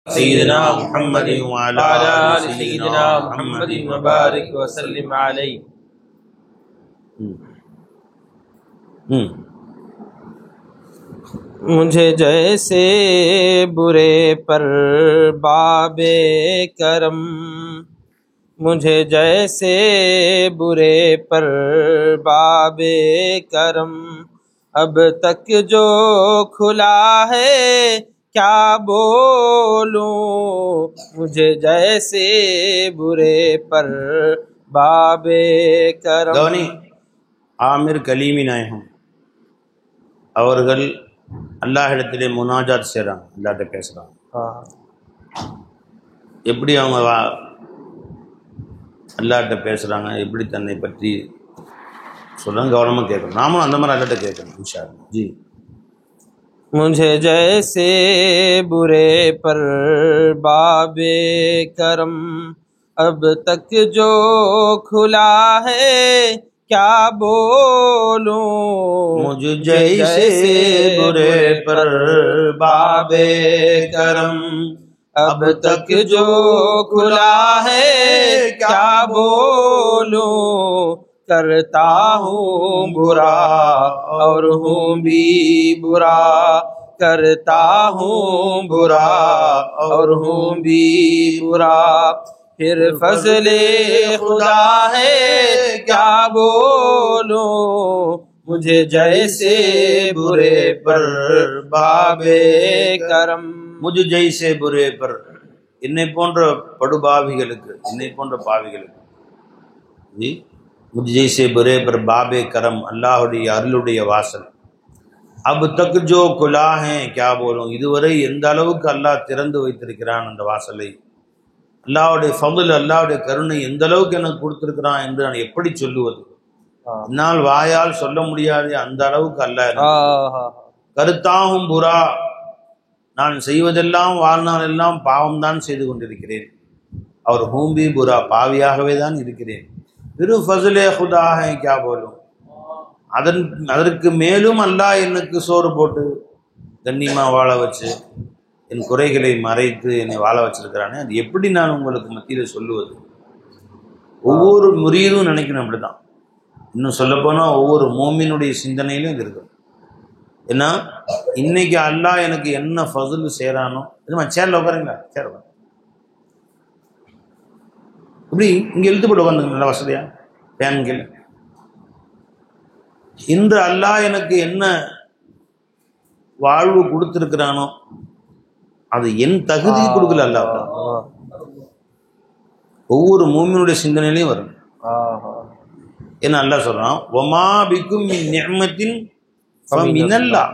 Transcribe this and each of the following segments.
سيدنا محمد وعلى آل سيدنا محمد وبارك وسلم عليه. मुझे जैसे बुरे पर बाबे करम, मुझे जैसे बुरे पर बाबे करम, अब तक जो खुला है क्या बोलूं, मुझे जैसे बुरे पर बाबे करम. கவனி, ஆமிர் கலீமி நாயகம் அவர்கள் அல்லாஹிடத்திலே முனாஜாத் செய்கிறாங்க, அல்லாஹ்ட்ட பேசுகிறாங்க. எப்படி அவங்க அல்லாஹ்ட்ட பேசுகிறாங்க, எப்படி தன்னை பற்றி சொல்கிறாங்க, கவனமாக கேட்கணும். நாமளும் அந்த மாதிரி அல்லாஹ்ட்ட கேட்கணும் இன்ஷா அல்லாஹ். ஜி, मुझे जैसे बुरे पर बाबे करम, अब तक जो खुला है क्या बोलूं, मुझे जैसे बुरे पर बाबे करम, अब तक जो खुला है क्या बोलूं, करता हूँ बुरा और हूँ भी बुरा, करता हूँ बुरा और हूँ भी बुरा, फिर फजले खुदा है क्या बोलूं, मुझे जैसे बुरे पर बाबे करम. मुझे जैसे बुरे पर, என்னை போன்ற படுபாவிகளுக்கு, என்னை போன்ற பாவிகளுக்கு. ஜி, मुझे जैसे बुरे पर बाबे करम, அல்லாஹுடைய அருளுடைய வாசல். அப் தக் ஜோ குலா ஹே கியா போலும், இதுவரை எந்த அளவுக்கு அல்லாஹ் திறந்து வைத்திருக்கிறான் அந்த வாசலை, அல்லாஹ்வுடைய ஃபضல், அல்லாஹ்வுடைய கருணை எந்த அளவுக்கு எனக்கு கொடுத்திருக்கிறான் என்று நான் எப்படி சொல்லுவது? என்னால் வாயால் சொல்ல முடியாது, அந்த அளவுக்கு அல்லாஹ். கருத்தாகும் புரா, நான் செய்வதெல்லாம் வாழ்நாள் எல்லாம் பாவம்தான் செய்து கொண்டிருக்கிறேன். அவர் ஹூம்பி புரா, பாவியாகவே தான் இருக்கிறேன். திரு ஃபஸ்லே ஹுதா ஹே கியா போலும், அதற்கு மேலும் அல்லாஹ் எனக்கு சோறு போட்டு கண்ணியமாக வாழ வச்சு என் குறைகளை மறைத்து என்னை வாழ வச்சிருக்கிறானே, அது எப்படி நான் உங்களுக்கு மத்தியில் சொல்லுவது? ஒவ்வொரு முறியதும் நினைக்கணும் அப்படிதான். இன்னும் சொல்லப்போனால் ஒவ்வொரு மோமினுடைய சிந்தனையிலும் இது இருக்கும். ஏன்னா இன்னைக்கு அல்லாஹ் எனக்கு என்ன ஃபஸ்ல் செய்கிறானோ, இதுமா சேர்ல உட்காருங்களா, சேர் உட்காரு, இப்படி இங்கே இழுத்து போட்டு உட்காந்துங்க நல்லா வசதியா பேன்கள். இன்று அல்லாஹ் எனக்கு என்ன வாழ்வு கொடுத்துருக்கிறானோ அது என் தகுதி கொடுக்கல அல்லாஹ். ஒவ்வொரு மூமினுடைய சிந்தனையிலையும் வரும். என்ன அல்லாஹ் சொல்றான், ஒமா பிக்கும் மின் நிஅமத்தின் ஃபமினல்லாஹ்,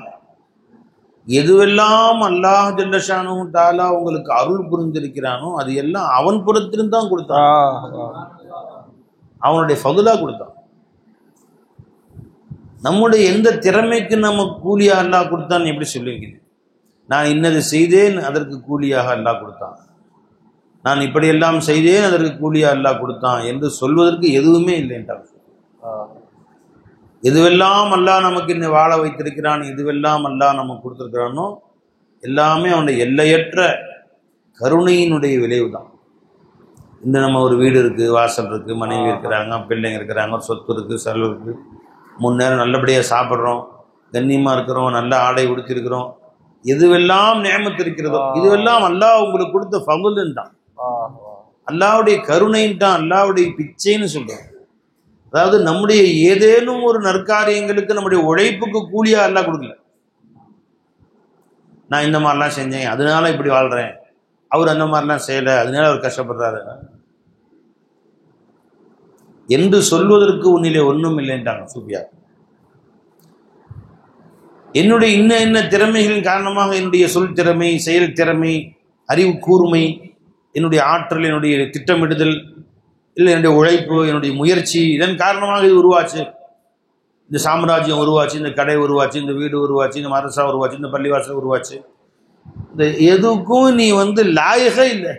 எதுவெல்லாம் அல்லாஹ் ஜல்லஷானு தஆலா உங்களுக்கு அருள் புரிந்திருக்கிறானோ அது எல்லாம் அவன் புறத்திலிருந்து தான் கொடுத்தான், அவனுடைய ஃபதுலா கொடுத்தான். நம்முடைய எந்த திறமைக்கு நம்ம கூலியா அல்லாஹ் கொடுத்தான்னு எப்படி சொல்லுவீங்க? நான் இன்னது செய்தேன் அதற்கு கூலியாக அல்லாஹ் கொடுத்தான், நான் இப்படியெல்லாம் செய்தேன் அதற்கு கூலியாக அல்லாஹ் கொடுத்தான் என்று சொல்வதற்கு எதுவுமே இல்லை என்றால், எதுவெல்லாம் அல்லாஹ் நமக்கு இன்னும் வாழ வைத்திருக்கிறான், எதுவெல்லாம் அல்லாஹ் நமக்கு கொடுத்துருக்கிறானோ எல்லாமே அவனுடைய எல்லையற்ற கருணையினுடைய விளைவு தான். இந்த நம்ம ஒரு வீடு இருக்குது, வாசல் இருக்குது, மனைவி இருக்கிறாங்க, பிள்ளைங்க இருக்கிறாங்க, ஒரு சொத்து இருக்குது, செலவு இருக்குது, 3 நேரம் நல்லபடியாக சாப்பிட்றோம், கண்ணியமாக இருக்கிறோம், நல்ல ஆடை உடுத்திருக்கிறோம், எதுவெல்லாம் நியமத்து இருக்கிறதோ இதுவெல்லாம் அல்லாஹ் உங்களுக்கு கொடுத்த ஃபதுல்ன்னு தான், அல்லாஹ்வுடைய கருணைன்னு தான், அல்லாஹ்வுடைய பிச்சைன்னு சொல்கிறோம். அதாவது நம்முடைய ஏதேனும் ஒரு நற்காரியங்களுக்கு நம்முடைய உழைப்புக்கு கூலியாக அல்லாஹ் கொடுக்கல. நான் இந்த மாதிரிலாம் செஞ்சேன் அதனால இப்படி வாழ்கிறேன், அவர் அந்த மாதிரிலாம் செய்யலை அதனால அவர் கஷ்டப்படுறாரு என்று சொல்வதற்கு உன்னிலே ஒன்றும் இல்லைன்றாங்க சூஃபியா. என்னுடைய இன்ன திறமைகளின் காரணமாக என்னுடைய சொல் திறமை, செயல் திறமை, அறிவு கூர்மை, என்னுடைய ஆற்றல், என்னுடைய திட்டமிடுதல், இல்லை என்னுடைய உழைப்பு, என்னுடைய முயற்சி, இதன் காரணமாக இது உருவாச்சு. இந்த சாம்ராஜ்யம் உருவாச்சு, இந்த கடை உருவாச்சு, இந்த வீடு உருவாச்சு, இந்த மதரசா உருவாச்சு, இந்த பள்ளிவாசல் உருவாச்சு. இந்த எதுக்கும் நீ லாயக இல்லை.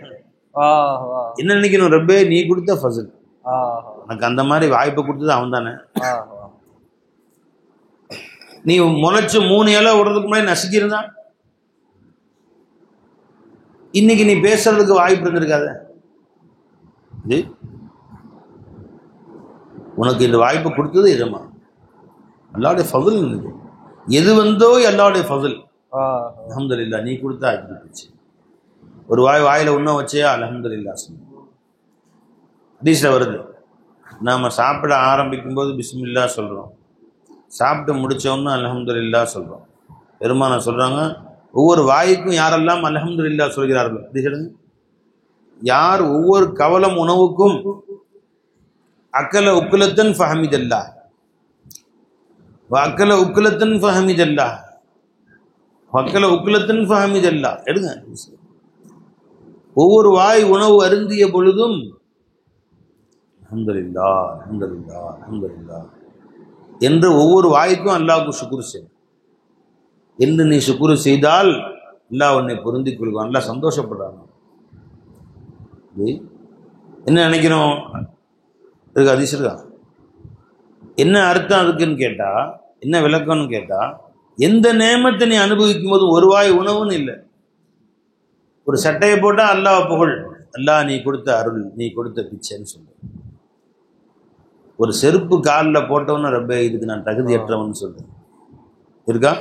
என்ன நினைக்கணும், ரப்பே நீ கொடுத்த ஃபஸ்ல், உனக்கு அந்த மாதிரி வாய்ப்பை கொடுத்தது அவன் தானே. நீ முளைச்சு 3 இலை விடுறதுக்கு முன்னாடி நசுக்கியிருந்தான், இன்னைக்கு நீ பேசுறதுக்கு வாய்ப்பு இருந்திருக்காத. இது உனக்கு இந்த வாய்ப்பு கொடுத்தது எதுமா? அல்லாஹ்வுடைய ஃபضல். எது வந்தோ அல்லாஹ்வுடைய ஃபضல். அல்ஹம்துலில்லாஹ், நீ கொடுத்தா ஆகிடுச்சு. ஒரு வாயில உண்ண வச்சே அல்ஹம்துலில்லாஹ். ஹதீஸ்ல வருது, நாம் சாப்பிட ஆரம்பிக்கும் போது பிஸ்மில்லா சொல்கிறோம், சாப்பிட்டு முடித்தோன்னு அல்ஹம்துலில்லாஹ் சொல்கிறோம். பெருமானார் சொல்கிறாங்க, ஒவ்வொரு வாய்க்கும் யாரெல்லாம் அல்ஹம்துலில்லாஹ் சொல்கிறார்கள், இது சொல்லுங்க, யார் ஒவ்வொரு கவலம் உணவுக்கும் அக்கல உக்குலத்தன் ஃபஹமிதல்லாஹ் அக்கல உக்குலத்தன் ஃபஹமிதல்லாஹ் அக்கல உக்குலத்தன் ஃபஹமிதல்லாஹ் எடுங்க. ஒவ்வொரு வாய் உணவு அருந்திய பொழுதும் அல்ஹம்துலில்லாஹ் அல்ஹம்துலில்லாஹ் அல்ஹம்துலில்லாஹ் என்று ஒவ்வொரு வாய்க்கும் அல்லாஹ்வுக்கு சுக்ர் செய். என்று நீ சுக்ர் செய்தால் அல்லாஹ் உன்னை பொருந்திக் கொள்வான். அல்லாஹ் சந்தோஷப்படுறாங்க. என்ன நினைக்கிறோம்? இருக்கு அதிசயம் இருக்கா? என்ன அர்த்தம் அதுக்குன்னு கேட்டா, என்ன விளக்கம்னு கேட்டா, எந்த நேமத்தை நீ அனுபவிக்கும் போது ஒரு வாய் உணவுன்னு இல்லை. ஒரு சட்டையை போட்டா அல்லாஹ் புகழ், அல்லாஹ் நீ கொடுத்த அருள், நீ கொடுத்த பிச்சைன்னு சொல்லு. ஒரு செருப்பு காலில் போட்டவன ரப்பே இதுக்கு நான் தகுதியற்றவன் சொல்லு இருக்கா?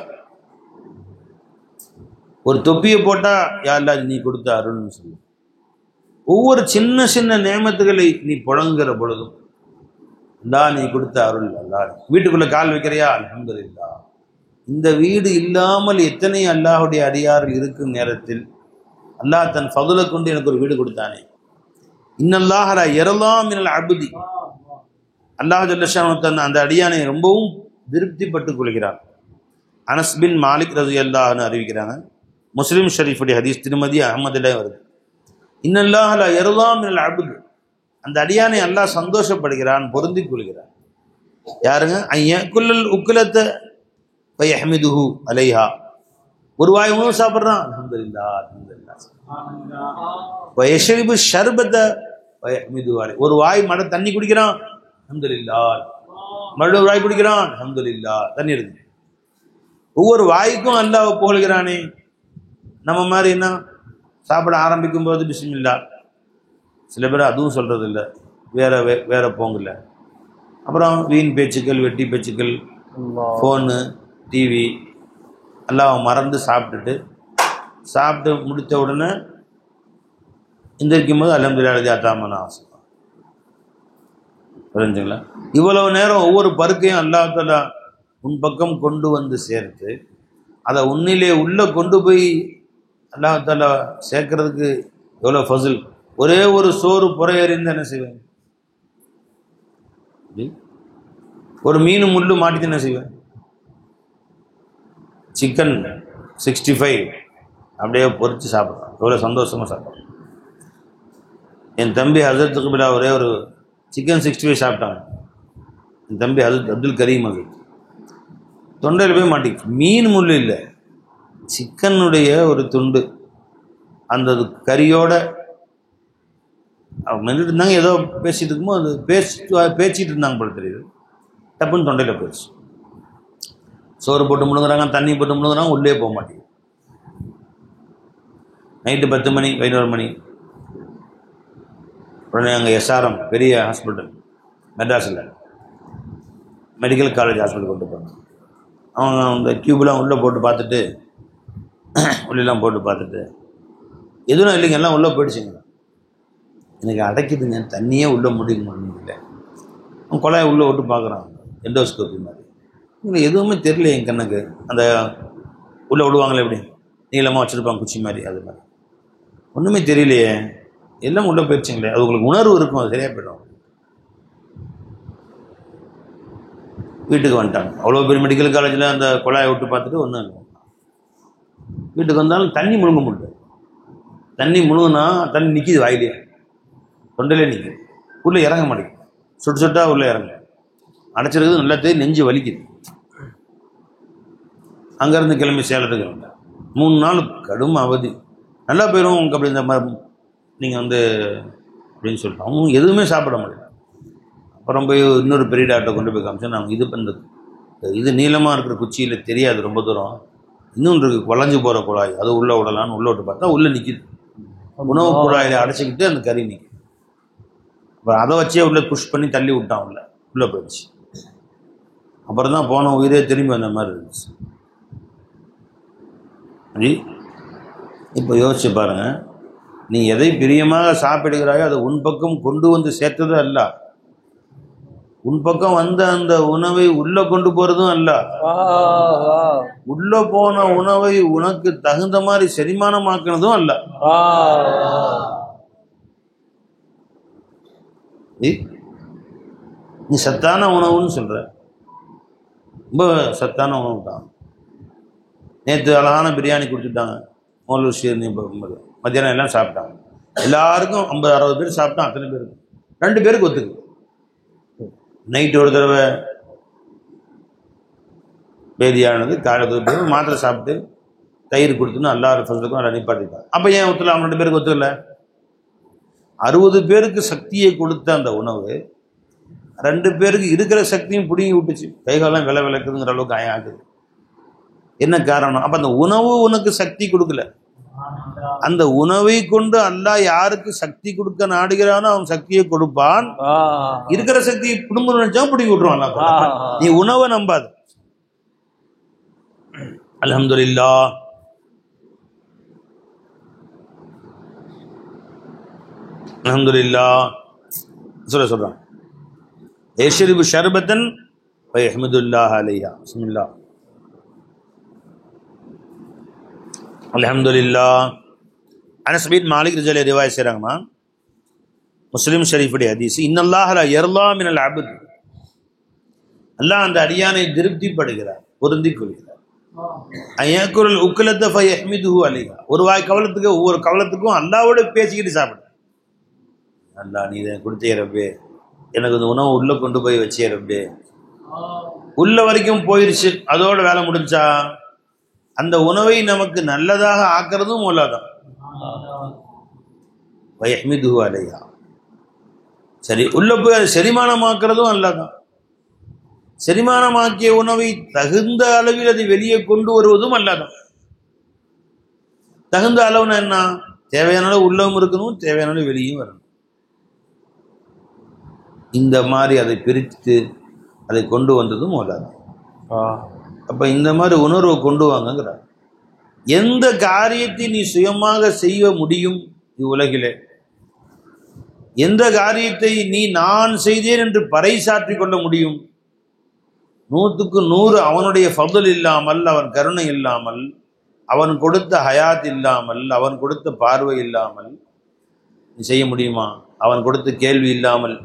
ஒரு தொப்பியை போட்டா யா அல்லாஹ் நீ கொடுத்த அருள்னு சொல்லு. ஒவ்வொரு சின்ன சின்ன நேமத்துகளை நீ புழங்குற பொழுதும் அல்லாஹ் நீ கொடுத்த அருள். அல்லாஹ் வீட்டுக்குள்ள கால் வைக்கிறியா? அல்ஹம்துலில்லாஹ். இந்த வீடு இல்லாமல் எத்தனை அல்லாஹுடைய அடியார்கள் இருக்கும் நேரத்தில் அல்லாஹ் தன் ஃபதுலை கொண்டு எனக்கு ஒரு வீடு கொடுத்தானே. இன்னல்லாஹ் லா யர்லா மினல் அப்தி, அல்லாஹ் ஜல்ல ஷானஹு தன் அந்த அடியானை ரொம்பவும் திருப்திப்பட்டுக் கொள்கிறார். அனஸ் பின் மாலிக் ரலியல்லாஹு அன்ஹு அறிவிக்கிறாங்க, முஸ்லிம் ஷரீஃபுடைய ஹதீஸ், திருமதி அஹ்மதுல வருது. இன்னல்லாஹ் லா யர்லா மினல் அப்தி, அந்த அடியானை அல்லாஹ் சந்தோஷப்படுகிறான், பொருந்திக் கொள்கிறான். யாருங்க? ஐயக்குல்லல் உக்குலத்தை ஃபயஹ்மிதுஹு அலைஹா, ஒரு வாய் உணவு சாப்பிட்றான் அல்ஹம்துலில்லாஹ் அல்ஹம்துலில்லாஹ். வயஷ்ரிபு ஷர்பத்தை ஃபயஹ்மிதுஹு அலைஹி, ஒரு வாய் மட தண்ணி குடிக்கிறான் அல்ஹம்துலில்லாஹ், மறுபடியும் வாய் குடிக்கிறான் அல்ஹம்துலில்லாஹ், தண்ணி இருக்கு. ஒவ்வொரு வாய்க்கும் அல்லாஹ் புகழ்கிறானே. நம்ம மாதிரி என்ன சாப்பிட ஆரம்பிக்கும் போது பிஸ்மில்லா, சில பேர் அதுவும் சொல்கிறது இல்லை, வேற போங்கல. அப்புறம் வீண் பேச்சுக்கள், வெட்டி பேச்சுக்கள், ஃபோனு, டிவி எல்லாம் மறந்து சாப்பிட்டு முடித்த உடனே எந்திரிக்கும் போது அல்ஹம்துலில்லாஹ் அத்தாமன ஆசை. புரிஞ்சுங்களா? இவ்வளவு நேரம் ஒவ்வொரு பருக்கையும் அல்லாஹ் தஆலா உன் பக்கம் கொண்டு வந்து சேர்த்து அதை உன்னிலே உள்ள கொண்டு போய் அல்லாஹ் தஆலா சேர்க்கறதுக்கு எவ்வளோ ஃபஸல். ஒரே ஒரு சோறு புறையறிந்து என்ன செய்வேன்? ஒரு மீன் முள்ளு மாட்டிட்டு என்ன செய்வேன்? சிக்கன் 65 அப்படியே பொரிச்சு சாப்பிட்றான், எவ்வளோ சந்தோஷமாக சாப்பிட்றான். என் தம்பி ஹசரத் குபிலா ஒரே ஒரு சிக்கன் 65 சாப்பிட்டாங்க. என் தம்பி ஹசரத் அப்துல் கரீம், அது தொண்டையில் போய் மாட்டிக்கிச்சு. மீன் முள்ளு இல்லை, சிக்கனுடைய ஒரு துண்டு, அந்த கறியோட அவங்க நின்றுட்டு இருந்தாங்க. ஏதோ பேசிகிட்டு இருக்கும்போது அது பேசிகிட்டு இருந்தாங்க போல தெரியுது, டப்புன்னு தொண்டையில் போயிடுச்சு. சோறு போட்டு முழுங்குறாங்க, தண்ணி போட்டு முழுங்குறாங்க, உள்ளே போக மாட்டேங்குது. நைட்டு 10 மணி 11 மணி உடனே அங்கே எஸ்ஆர்எம் பெரிய ஹாஸ்பிட்டல் மெட்ராஸில் மெடிக்கல் காலேஜ் ஹாஸ்பிட்டல் கொண்டு போனாங்க. அவங்க அந்த டியூப்லாம் உள்ளே போட்டு பார்த்துட்டு, உள்ளெல்லாம் போட்டு பார்த்துட்டு எதுவும் இல்லைங்க, எல்லாம் உள்ளே போயிடுச்சுங்க. எனக்கு அடைக்குதுங்க, தண்ணியே உள்ளே முடிக்க முடியல. அவன் கொலையை உள்ளே விட்டு பார்க்குறான், எண்டோஸ்கோப்பி மாதிரி. இங்கே எதுவுமே தெரியல என் கண்ணுக்கு. அந்த உள்ளே விடுவாங்களே எப்படி நீளமாக வச்சுருப்பாங்க குச்சி மாதிரி, அது மாதிரி ஒன்றுமே தெரியலையே, எல்லாம் உள்ளே போயிடுச்சுங்களே. அது உங்களுக்கு உணர்வு இருக்கும், அது சரியாக போய்டும். வீட்டுக்கு வந்துட்டாங்க. அவ்வளோ பெரிய மெடிக்கல் காலேஜில் அந்த குழாயை விட்டு பார்த்துட்டு ஒன்றும் இல்லை. வீட்டுக்கு வந்தாலும் தண்ணி முழுங்க முடியல. தண்ணி முழுங்கினா தண்ணி நிற்கிது வாயிலே, தொண்டையிலே நிற்கிது, உள்ளே இறங்க மாட்டேங்குது. சுட்டு சுட்டா உள்ளே இறங்க அடைச்சிருக்குது, நல்லா தெரியும், நெஞ்சு வலிக்குது. அங்கேருந்து கிளம்பி சேலத்துக்கு வந்தேன். 3 நாள் கடும் அவதி. நல்லா போயிடும் உங்களுக்கு அப்படி இந்த மாதிரி நீங்கள் அப்படின்னு சொல்லிட்டு அவங்க எதுவுமே சாப்பிட முடியல. அப்புறம் போய் இன்னொரு பெரிய டாக்டரை கொண்டு போய் காமிச்சேன். நாங்கள் இது பண்ணுறது, இது நீளமாக இருக்கிற குச்சியில் தெரியாது, ரொம்ப தூரம் இன்னும் இருக்குது, வளைஞ்சு போகிற குழாய், அது உள்ளே விடலான்னு உள்ளே விட்டு பார்த்தா உள்ளே நிற்கிது. உணவு குழாயில் அடைச்சிக்கிட்டு அந்த கறி நிற்கும். இப்போ அதை வச்சே உள்ள புஷ் பண்ணி தள்ளி விட்டான், உள்ளே போயிடுச்சு. அப்புறம் தான் போன உயிரே திரும்பி வந்த மாதிரி இருந்துச்சு. இப்போ யோசிச்சு பாருங்க, நீ எதை பிரியமாக சாப்பிடுகிறாயோ அதை உன் பக்கம் கொண்டு வந்து சேர்த்தது அல்ல, உன் பக்கம் வந்த அந்த உணவை உள்ள கொண்டு போறதும் அல்ல, உள்ள போன உணவை உனக்கு தகுந்த மாதிரி செரிமானமாக்குனதும் அல்ல. நீ சத்தான உணவுன்னு சொல்ற, ரொம்ப சத்தான உணவு தான். நேற்று அழகான பிரியாணி கொடுத்துட்டாங்க, மோலூர் ஷீர்னி மத்தியானம் எல்லாம் சாப்பிட்டாங்க. எல்லாருக்கும் 50-60 பேர் சாப்பிட்டோம். அத்தனை பேருக்கு 2 பேருக்கு ஒத்துக்கு. நைட்டு ஒரு தடவை பேதியானது, காலையில் 2 பேர் மாத்திரை சாப்பிட்டு தயிர் கொடுத்துன்னு எல்லாரும் ஃபஸ்ட்டுக்கும் நல்லா நிப்பாட்டிட்டாங்க. அப்போ ஏன் ஒத்துல 2 பேருக்கு ஒத்துக்கல? 60 பேருக்கு சக்தியை கொடுத்த அந்த உணவு 2 பேருக்கு இருக்கிற சக்தியும் பிடுங்கி விட்டுச்சு. கைகாலம் விலை விளக்குதுங்கிற அளவுக்கு ஆகுது. என்ன காரணம்? அப்ப அந்த உணவு உனக்கு சக்தி கொடுக்கல. அந்த உணவை கொண்டு அல்லாஹ் யாருக்கு சக்தி கொடுக்க நாடுகிறானோ அவன் சக்தியை கொடுப்பான். இருக்கிற சக்தியை குடும்பம் நினைச்சா பிடிங்கி விட்டுருவான். நீ உணவை நம்பாது. அல்ஹம்துலில்லாஹ். அல்ஹம்துலில்லாஹ் சொல்றான், யஷ்ரிபு ஷர்பத்தன் வயஹ்மதுல்லாஹ் அலைஹா. பிஸ்மில்லாஹ். அல்ஹம்துலில்லாஹ். அனஸ் பின் மாலிக் ரலியல்லாஹு அன்ஹு ரிவாயத் செய்றாங்கமா, முஸ்லிம் ஷரீஃபுடைய ஹதீஸ், இன்னல்லாஹ் லா யர்லா மினல் அப்த், அல்லாஹ் அந்த அடியானை திருப்திப்படுகிறார், பொருந்திக் கொள்கிறார். அயக்குல் உக்லத ஃபயஹ்மிதுஹு அலைஹா, ஒரு வாய் கவலத்துக்கு ஒவ்வொரு கவலத்துக்கும் அல்லாஹ்வோட பேசிக்கிட்டு சாப்பிடு. அல்லாஹ் நீ இதை கொடுத்தே ரப்பே, எனக்கு இந்த உணவு உள்ள கொண்டு போய் வச்சே ரப்பே. உள்ள வரைக்கும் போயிருச்சு, அதோட வேலை முடிஞ்சா அந்த உணவை நமக்கு நல்லதாக ஆக்கிறதும் மௌலாதான். வயஹ்மிதுஹு அலைஹா, சரி உள்ள போய் அதை செரிமானமாக்குறதும் அல்லாதான். செரிமானமாக்கிய உணவை தகுந்த அளவில் அதை வெளியே கொண்டு வருவதும் அல்லாதான். தகுந்த அளவுனா என்ன? தேவையான அளவு உள்ளவும் இருக்கணும், தேவையான அளவு வெளியும் வரணும். இந்த மாதிரி அதை பிரித்து அதை கொண்டு வந்ததும் மௌலாதான். அப்ப இந்த மாதிரி உணர்வை கொண்டு வாங்கிறார். எந்த காரியத்தை நீ சுயமாக செய்ய முடியும் இவ்வுலகிலே, எந்த காரியத்தை நீ நான் செய்தேன் என்று பறைசாற்றிக் கொள்ள முடியும், 100க்கு 100 அவனுடைய ஃபضல் இல்லாமல், அவன் கருணை இல்லாமல், அவன் கொடுத்த ஹயாத் இல்லாமல், அவன் கொடுத்த பார்வை இல்லாமல் நீ செய்ய முடியுமா? அவன் கொடுத்த கேள்வி இல்லாமல்,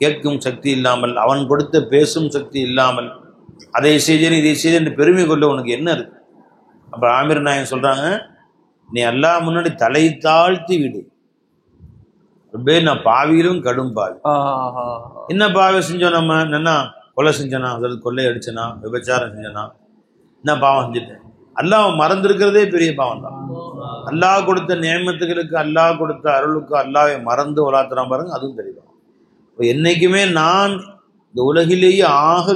கேட்கும் சக்தி இல்லாமல், அவன் கொடுத்த பேசும் சக்தி இல்லாமல், அதை செய்தேன் இதை செய்தேன் என்று பெருமை கொள்ள உனக்கு என்ன இருக்கு? அப்போ ஆமீர் நாயகம் சொல்றாங்க, நீ அல்லாஹ் முன்னாடி தலை தாழ்த்தி விடு. ரொம்ப நான் பாவியிலும் கடும் பாவி. என்ன பாவி செஞ்சோம்? நம்ம என்ன கொலை செஞ்சனா, அதாவது கொள்ளை அடிச்சனா, விபச்சாரம் செஞ்சனா, என்ன பாவம் செஞ்சுட்டேன்? அல்லாஹ் மறந்துருக்கிறதே பெரிய பாவம் தான். அல்லாஹ் கொடுத்த நியமத்துகளுக்கு, அல்லாஹ் கொடுத்த அருளுக்கு அல்லாஹ்வை மறந்து வளர்த்துறான் பாருங்க, அதுவும் தெரியும். இப்போ என்னைக்குமே நான் இந்த உலகிலேயே ஆக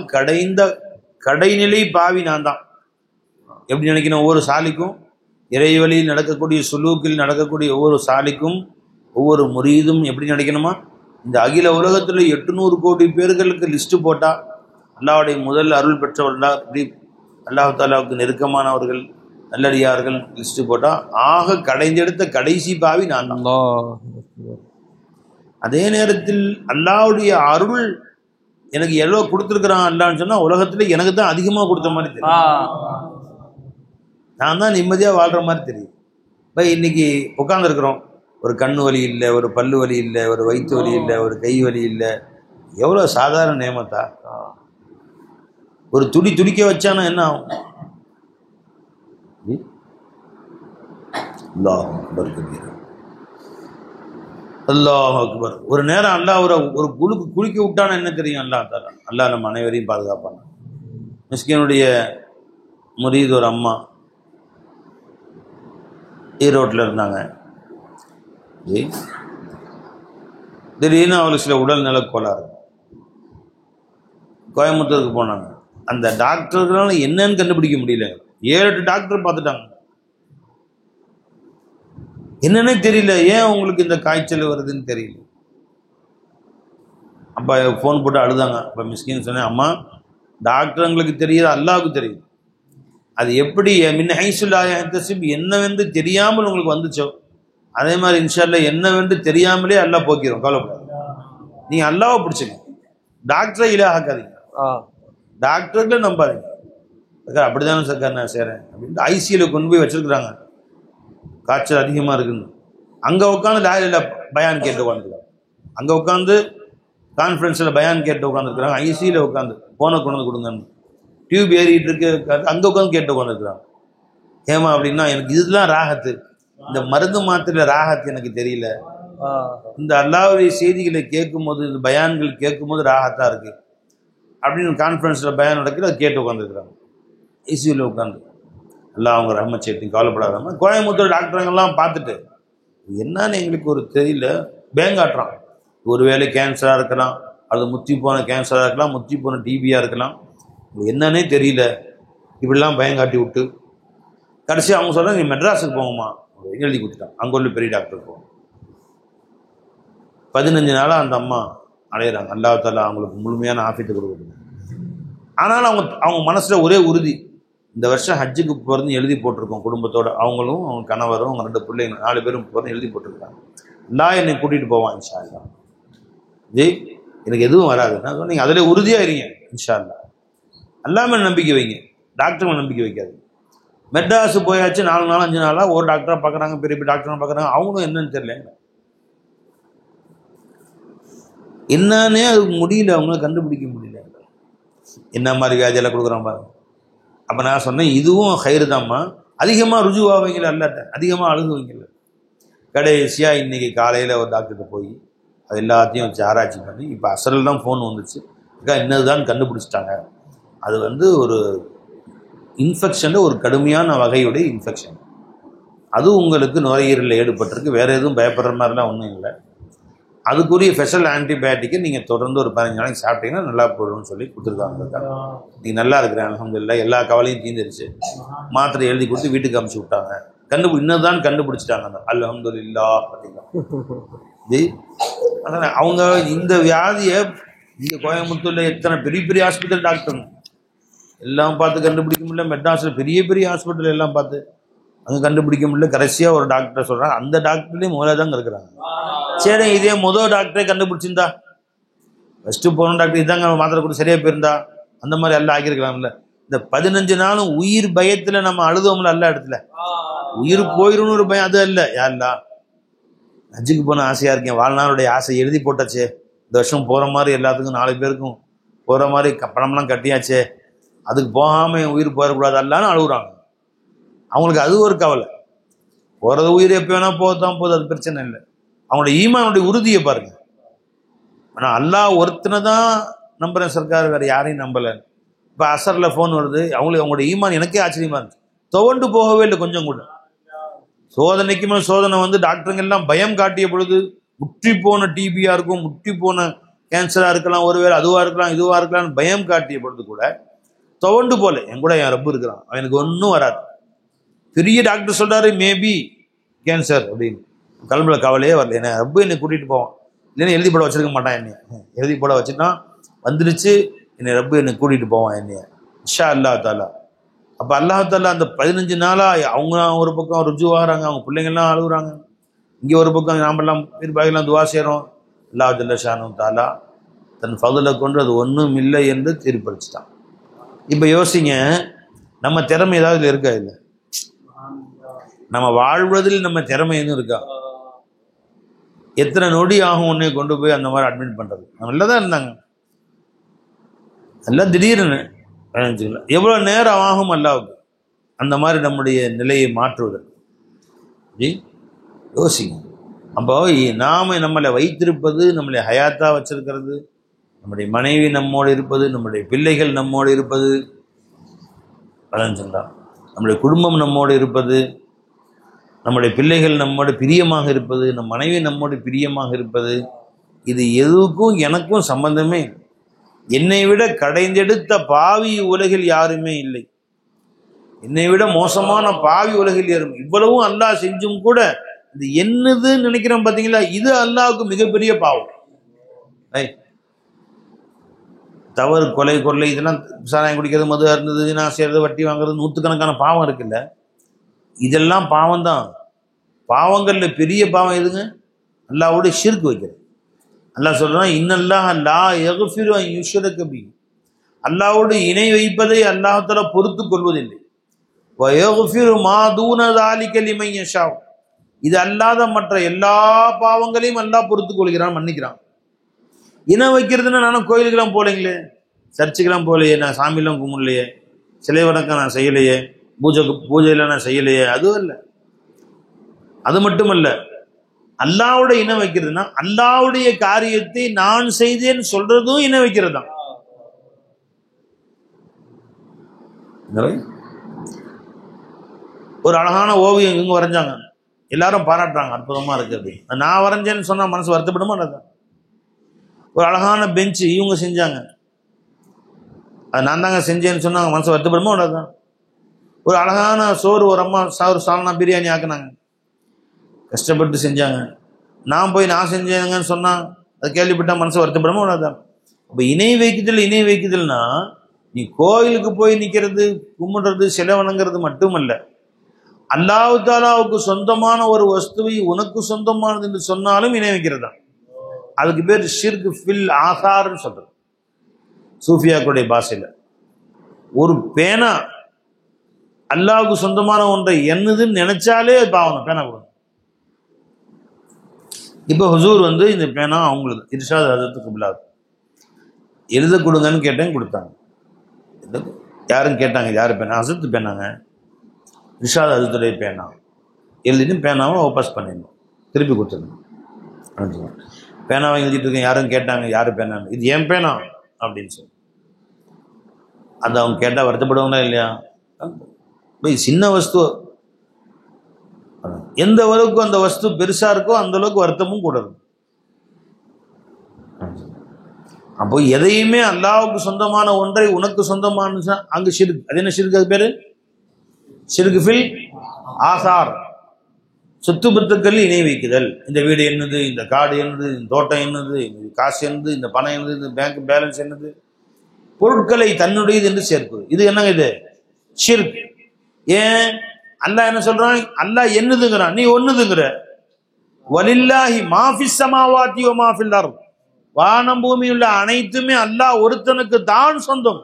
கடைநிலை பாவி நான் தான். எப்படி நினைக்கணும்? ஒவ்வொரு சாலிக்கும், இறைவழியில் நடக்கக்கூடிய சுலூக்கில் நடக்கக்கூடிய ஒவ்வொரு சாலிக்கும், ஒவ்வொரு முரீதும் எப்படி நினைக்கணுமா? இந்த அகில உலகத்தில் 800 கோடி பேர்களுக்கு லிஸ்ட்டு போட்டால் அல்லாஹ்வுடைய முதல் அருள் பெற்றவர்களா, இப்படி அல்லாஹ் தாலாவுக்கு நெருக்கமானவர்கள், நல்லடியார்கள் லிஸ்ட்டு போட்டால் ஆக கடைந்தெடுத்த கடைசி பாவி நான் தான். அதே நேரத்தில் அல்லாஹ்வுடைய அருள் எனக்கு எவ்வளோ கொடுத்துருக்குறான் அல்லான்னு சொன்னால், உலகத்தில் எனக்கு தான் அதிகமாக கொடுத்த மாதிரி தெரியும். நான் தான் நிம்மதியாக வாழ்கிற மாதிரி தெரியும். இப்போ இன்னைக்கு உட்காந்துருக்குறோம், ஒரு கண்ணு வலி இல்லை, ஒரு பல்லு வலி இல்லை, ஒரு வயிற்று வலி இல்லை, ஒரு கை வலி இல்லை. எவ்வளோ சாதாரண நியமத்தா! ஒரு துடிக்க வச்சானா என்ன ஆகும்? அல்லாஹ் அக்பர் கபீர், அல்லாஹ் அக்பர். ஒரு நேரம் அல்லாஹ் ஒரு குளிக்க விட்டானா என்ன தெரியும்? அல்லாஹ் நம்ம அனைவரையும் பாதுகாப்பான. மிஸ்கினுடைய முரீது ஒரு அம்மா ஈரோட்டில் இருந்தாங்க. திடீர்னு அவளுக்கு சில உடல்நல கோளாறு, கோயம்புத்தூருக்கு போனாங்க. அந்த டாக்டர்களால என்னன்னு கண்டுபிடிக்க முடியல. 7-8 டாக்டர் பார்த்துட்டாங்க. என்னன்னே தெரியல, ஏன் உங்களுக்கு இந்த காய்ச்சல் வருதுன்னு தெரியல. அப்போ ஃபோன் போட்டு அழுதாங்க. அப்போ மிஸ்கின்னு சொன்னேன், அம்மா டாக்டருங்களுக்கு தெரியுது, அல்லாவுக்கு தெரியுது. அது எப்படி மின் ஹைசுல்லாய என்னவென்று தெரியாமல் உங்களுக்கு வந்துச்சோ அதே மாதிரி இன்ஷா அல்லாஹ் என்னவென்று தெரியாமலே அல்லாஹ் போக்கிறோம். கவலைப்படாது. நீங்க அல்லாவை பிடிச்சிங்க, டாக்டரை இலாகாதீங்க, டாக்டர்களை நம்பாதீங்க. அப்படிதானே சர்க்கார் நான் செய்கிறேன் அப்படின்ட்டு ஐசியில் கொண்டு போய் வச்சிருக்கிறாங்க. காய்ச்சல் அதிகமாக இருக்குன்னு அங்கே உட்காந்து லாயில பயான் கேட்டு உட்காந்துருக்காங்க. அங்கே உட்காந்து கான்ஃபரன்ஸில் பயான் கேட்டு உட்காந்துருக்குறாங்க. ஐசியில் உட்காந்து போனை கொண்டு வந்து கொடுங்கன்னு டியூப் ஏறிட்டு இருக்கு, அங்கே உட்காந்து கேட்டு உட்காந்துருக்குறாங்க. ஏமா அப்படின்னா எனக்கு இதுதான் ராகத்து, இந்த மருந்து மாத்திர ராகத்து எனக்கு தெரியல. இந்த அல்லாஹ்வுடைய செய்திகளை கேட்கும் போது, இந்த பயான்கள் கேட்கும் போது ராகத்தா இருக்கு அப்படின்னு கான்ஃபரன்ஸில் பயான் நடக்குது. அதை கேட்டு உட்காந்துருக்குறாங்க ஐசியூவில் உட்காந்து. எல்லாம் அவங்க ரஹ்மத் செய்யட்டும், கவலைப்படாதாம. கோயம்புத்தூர் டாக்டருங்கெல்லாம் பார்த்துட்டு என்னன்னு எங்களுக்கு ஒரு தெரியல பேங்காட்டுறான். ஒருவேளை கேன்சராக இருக்கலாம், அது முத்தி போன கேன்சராக இருக்கலாம், முத்தி போன டிபியாக இருக்கலாம், என்னன்னே தெரியல. இப்படிலாம் பயங்காட்டி விட்டு கடைசி அவங்க சொல்கிறாங்க, நீ மெட்ராஸுக்கு போங்கம்மா எழுதி கொடுத்துட்டான். அங்கே உள்ள பெரிய டாக்டர் போவோம். 15 நாளாக அந்த அம்மா அடையிறாங்க. அல்லாஹ் தஆலா அவங்களுக்கு முழுமையான ஆஃபியத்தை கொடுக்குறது. ஆனாலும் அவங்க மனசில் ஒரே உறுதி, இந்த வருஷம் ஹஜ்ஜுக்கு போகிறதுன்னு எழுதி போட்டிருக்கோம் குடும்பத்தோட. அவங்களும் அவங்க கணவரும் அவங்க 2 பிள்ளைங்க 4 பேரும் போகிறதுன்னு எழுதி போட்டிருக்காங்க. அல்லாஹ் என்னை கூட்டிகிட்டு போவான் இன்ஷா அல்லாஹ். எனக்கு எதுவும் வராது. நான் சொன்னேன், நீங்கள் அதில் உறுதியாக இருங்க இன்ஷா அல்லாஹ். அல்லாஹ் மேலே நம்பிக்கை வைங்க, டாக்டர் மேலே நம்பிக்கை வைக்காது. மெட்ராஸ் போயாச்சு 4 நாள் 5 நாளாக ஒரு டாக்டராக பார்க்குறாங்க, பெரிய பெரிய டாக்டராக பார்க்குறாங்க. அவங்களும் என்னன்னு தெரியல, என்னன்னே அது முடியல, அவங்கள கண்டுபிடிக்க முடியல. என்ன மாதிரி வியாதியெல்லாம் கொடுக்குறான் பாருங்க. அப்போ நான் சொன்னேன், இதுவும் ஹைரு தான்மா, அதிகமாக ருஜுவாவீங்கள அல்லாட்ட, அதிகமாக அழுகுவீங்கள. கடைசியாக இன்றைக்கி காலையில் ஒரு டாக்டர்கிட்ட போய் அது எல்லாத்தையும் வச்சு ஆராய்ச்சி பண்ணி இப்போ அசரில் தான் ஃபோன் வந்துச்சு, என்னதுதான் கண்டுபிடிச்சிட்டாங்க. அது ஒரு இன்ஃபெக்ஷனில் ஒரு கடுமையான வகையுடைய இன்ஃபெக்ஷன். அது உங்களுக்கு நுரையீரலில் ஏற்பட்டிருக்கு. வேறு எதுவும் பயப்படுற மாதிரிலாம் ஒன்றும் இல்லை. அதுக்குரிய ஸ்பெஷல் ஆன்டிபயோட்டிக்கை நீங்கள் தொடர்ந்து ஒரு 15 நாளைக்கு சாப்பிட்டீங்கன்னா நல்லா போயிடும்னு சொல்லி கொடுத்துருக்காங்க. நீங்கள் நல்லா இருக்கிறேன் அல்ஹம்துலில்லாஹ், எல்லா கவலையும் தீர்ந்துருச்சு. மாத்திரை எழுதி கொடுத்து வீட்டுக்கு அனுப்பிச்சி விட்டாங்க. இன்னதான் கண்டுபிடிச்சிட்டாங்க அல்ஹம்துலில்லாஹ். பார்த்தீங்கன்னா அவங்க இந்த வியாதியை இங்கே கோயம்புத்தூரில் எத்தனை பெரிய பெரிய ஹாஸ்பிட்டல் டாக்டருங்க எல்லாம் பார்த்து கண்டுபிடிக்க முடியல. மெட்ராஸில் பெரிய பெரிய ஹாஸ்பிட்டல் எல்லாம் பார்த்து அங்கே கண்டுபிடிக்க முடியல. கடைசியாக ஒரு டாக்டர் சொல்கிறாங்க, அந்த டாக்டர்லேயும் முதலாதாங்க இருக்கிறாங்க. சரி, இதே முதல் டாக்டரே கண்டுபிடிச்சிருந்தா, ஃபஸ்ட்டு போன டாக்டர் இதாங்க மாத்திரை கூட சரியாக போயிருந்தா, அந்த மாதிரி எல்லாம் ஆக்கியிருக்கலாம்ல. இந்த 15 நாளும் உயிர் பயத்தில் நம்ம அழுதோம்ல எல்லா இடத்துல, உயிர் போயிடும்னு ஒரு பயம். அது இல்லை, யாரெல்லாம் ஹஜ்ஜுக்கு போன ஆசையாக இருக்கேன், வாழ்நாளுடைய ஆசை எழுதி போட்டாச்சே, இந்த வருஷம் போகிற மாதிரி எல்லாத்துக்கும் 4 பேருக்கும் போகிற மாதிரி பணம்லாம் கட்டியாச்சே, அதுக்கு போகாமல் என் உயிர் போயிடக்கூடாது எல்லான்னு அழுகுறாங்க. அவங்களுக்கு அது ஒரு கவலை. போகிறது உயிர் எப்போ வேணால் போகத்தான் போகுது, அது பிரச்சனை இல்லை. அவங்களோட ஈமானுடைய உறுதியை பாருங்க. ஆனால் அல்லாஹ் ஒருத்தனை தான் நம்புகிறேன் சர்க்கார், வேறு யாரையும் நம்பலை. இப்போ அசரில் ஃபோன் வருது, அவங்களோட ஈமான் எனக்கே ஆச்சரியமாக இருந்துச்சு. துவண்டு போகவே இல்லை கொஞ்சம் கூட. சோதனைக்கு மேலே சோதனை டாக்டருங்க எல்லாம் பயம் காட்டிய பொழுது, முற்றி போன டிபியாக இருக்கும், முற்றி போன கேன்சராக இருக்கலாம், ஒருவேளை அதுவாக இருக்கலாம் இதுவாக இருக்கலாம்னு பயம் காட்டிய பொழுது கூட துவண்டு போல. என் கூட என் ரப்பு இருக்கிறான், அவனுக்கு ஒன்றும் வராது. பெரிய டாக்டர் சொல்கிறாரு மேபி கேன்சர் அப்படின்னு, கல்வில கவலையே வரல. என்ன ரப்பு என்னை கூட்டிகிட்டு போவான், இல்லைன்னா எழுதி போட வச்சிருக்க மாட்டான். என்னைய எழுதி போட வச்சுட்டான், வந்துருச்சு, என்னை ரப்பு என்னை கூட்டிகிட்டு போவான் என்னைய இன்ஷா அல்லாஹ் தஆலா. அப்போ அல்லாஹ் தஆலா அந்த 15 நாளாக அவங்க ஒரு பக்கம் ருஜுவாகிறாங்க, அவங்க பிள்ளைங்கள்லாம் அழுகுறாங்க, இங்கே ஒரு பக்கம் நாமெல்லாம் பாய்லாம் துவா செய்கிறோம். அல்லாஹ் ஜல்ல ஷானு தஆலா தன் ஃபதுலை கொண்டு அது ஒன்றும் இல்லை என்று தீர்ப்பளிச்சிட்டான். இப்போ யோசிங்க, நம்ம திறமை ஏதாவது இருக்கா? இல்லை, நம்ம வாழ்வதில் நம்ம திறமை எதுவும் இருக்கா? எத்தனை நொடி ஆகும் உன்னை கொண்டு போய் அந்த மாதிரி அட்மிட் பண்ணுறது? நம்ம நல்லா தான் இருந்தாங்க, எல்லாம் திடீர்னு எவ்வளோ நேரம் ஆகும் அல்லாவுக்கு அந்த மாதிரி நம்முடைய நிலையை மாற்றுவதற்கு? யோசிங்க. அப்போ நாம் நம்மளை வைத்திருப்பது, நம்மளை ஹயாத்தாக வச்சிருக்கிறது, நம்முடைய மனைவி நம்மோடு இருப்பது, நம்முடைய பிள்ளைகள் நம்மோடு இருப்பது, சொன்னா நம்முடைய குடும்பம் நம்மோடு இருப்பது, நம்முடைய பிள்ளைகள் நம்மோடு பிரியமாக இருப்பது, நம் மனைவி நம்மோடு பிரியமாக இருப்பது, இது எதுக்கும் எனக்கும் சம்பந்தமே. என்னை விட கடைந்தெடுத்த பாவி உலகில் யாருமே இல்லை, என்னை விட மோசமான பாவி உலகில் யாரும். இவ்வளவும் அல்லாஹ் செஞ்சும் கூட இது என்னதுன்னு நினைக்கிறோம் பார்த்தீங்களா, இது அல்லாஹ்வுக்கு மிகப்பெரிய பாவம். தவறு, கொலை, கொள்ளை, இதெல்லாம் சாராயம் குடிக்கிறது, மது அருந்தது, நான் செய்யறது, வட்டி வாங்குறது, நூற்றுக்கணக்கான பாவம் இருக்குல்ல, இதெல்லாம் பாவம் தான். பாவங்கள்ல பெரிய பாவம் எதுங்க? அல்லாஹ்வோட ஷிர்க் வைக்கிறது. அல்லாஹ் சொல்றான், இன்னல்லாஹ லா யக்ஃபிரு அன் யுஷ்ரக பிஹி, அல்லாஹ்வோடு இணை வைப்பதை அல்லாஹ் தஆலா பொறுத்துக் கொள்வதில்லை. வ யக்ஃபிரு மா தூன ஸாலிக லிமன் யஷா, இது அல்லாத மற்ற எல்லா பாவங்களையும் அல்லாஹ் பொறுத்துக் கொள்கிறான், மன்னிக்கிறான். இணை வைக்கிறதுன்னா நானும் கோயிலுக்கெல்லாம் போகலைங்களே, சர்ச்சுக்கெல்லாம் போகலையே, நான் சாமியெல்லாம் கும்பிடலையே, சிலை வணக்கம் நான் செய்யலையே, பூஜையெல்லாம் நான் செய்யலையே, அதுவும் இல்லை. அது மட்டுமல்ல, அல்லாஹ்வோட இணை வைக்கிறதுனா அல்லாஹ்வுடைய காரியத்தை நான் செய்தேன்னு சொல்றதும் இணை வைக்கிறது தான். ஒரு அழகான ஓவியம் இவங்க வரைஞ்சாங்க, எல்லாரும் பாராட்டுறாங்க, அற்புதமா இருக்கு அப்படின்னு. நான் வரைஞ்சேன்னு சொன்னா மனசு வருத்தப்படுமா? ஒரு அழகான பெஞ்சு இவங்க செஞ்சாங்க, அது நான் தாங்க செஞ்சேன்னு சொன்னாங்க, மனசு வருத்தப்படுமா? அவ்வளோதான். ஒரு அழகான சோறு, ஒரு அம்மா ஒரு சால்னா பிரியாணி ஆக்குனாங்க, கஷ்டப்பட்டு செஞ்சாங்க. நான் போய் நான் செஞ்சேங்கன்னு சொன்னால் அதை கேள்விப்பட்டால் மனசு வருத்தப்படுமா? அவ்வளோதான். இப்போ இணை வைக்குதல்னா நீ கோயிலுக்கு போய் நிற்கிறது, கும்பிடுறது, சிலை வணங்குறது மட்டுமல்ல, அல்லாஹ் தஆலாவுக்கு சொந்தமான ஒரு வஸ்துவை உனக்கு சொந்தமானது என்று சொன்னாலும் இணை வைக்கிறது தான். அதுக்கு பேர் ஷிர்க் ஃபில் ஆசார்ன்னு சொல்றது சூஃபியாக்களுடைய பாஷையில். ஒரு பேனா அல்லாஹ்வுக்கு சொந்தமான ஒன்றை என்னதுன்னு நினைச்சாலே பாவம், பேனா கொடுங்க. இப்போ ஹுசூர் இந்த பேனா அவங்களுக்கு இர்ஷாத் ஹஜ்ரத் கிப்லாத் எழுத கொடுங்கன்னு கேட்டேன், கொடுத்தாங்க. யாரும் கேட்டாங்க, யார் பேனா? ஹஜ்ரத் பேனாங்க, இர்ஷாத் ஹஜ்ரத்துடைய பேனா. எழுதிட்டு பேனாவை வாபஸ் பண்ணிடணும், திருப்பி கொடுத்துருந்தோம். பேனாவை எழுதிட்டு இருக்கேன், யாரும் கேட்டாங்க, யார் பேனான்னு, இது என் பேனா அப்படின்னு சொல்லி. அது அவங்க கேட்டால் வருத்தப்படுவாங்களா இல்லையா? சின்ன வஸ்து, எந்த அளவுக்கு அந்த வஸ்து பெருசா இருக்கோ அந்த அளவுக்கு வருத்தமும் கூட இருக்கும். அப்போ எதையுமே அல்லாஹ்வுக்கு சொந்தமான ஒன்றை உனக்கு சொந்தமான அங்கு ஷிர்க். அது என்ன ஷிர்க்? அது பேரு ஷிர்க் ஃபில் ஆசார். சொத்து பத்துக்கள் இணை வைக்குதல். இந்த வீடு என்னது, இந்த காடு என்னது, இந்த தோட்டம் என்னது, இந்த காசு என்னது, இந்த பணம் என்னது, இந்த பேங்க் பேலன்ஸ் என்னது, பொருட்களை தன்னுடையது என்று சேர்ப்பது, இது என்னங்க? இது ஷிர்க். ஏன் அல்லாஹ் என்ன சொல்றான்? அல்லாஹ் என்னதுங்கிறான், நீ ஒண்ணுதுங்கிற. வலில்லாஹி மாஃபிஸ் ஸமாவாதி வ மாஃபில் அர்த், வானம் பூமியுள்ள அனைத்துமே அல்லாஹ் ஒருத்தனுக்கு தான் சொந்தம்.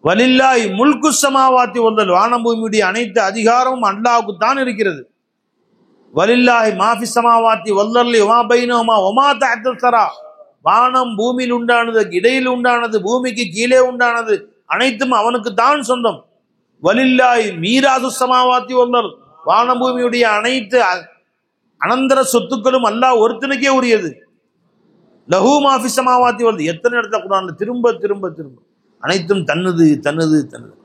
வலில்லாஹி முல்கு ஸமாவாதி வல் அர்த், வானம் பூமியுடைய அனைத்து அதிகாரமும் அல்லாஹ்வுக்கு தான் இருக்கிறது. வலில்லாஹி மாஃபிஸ் ஸமாவாதி வல் அர்த் வமா பைனஹுமா வமா தஹ்த ஸரா, வானம் பூமியில் உண்டானது, இடையில் உண்டானது, பூமிக்கு கீழே உண்டானது அனைத்தும் அவனுக்கு தான் சொந்தம். வலில்லாஹி மீராசு ஸமாவாதி வல் அர்த், வானம் பூமியுடைய அனைத்து அனந்தர சொத்துக்களும் அல்லாஹ் ஒருத்தனுக்கே உரியது. லஹு மாஃபிஸ் ஸமாவாதி வல் அர்த், எத்தனை இடத்துல குர்ஆன்ல திரும்ப திரும்ப திரும்ப அனைத்தும் தன்னது தன்னது தன்னது.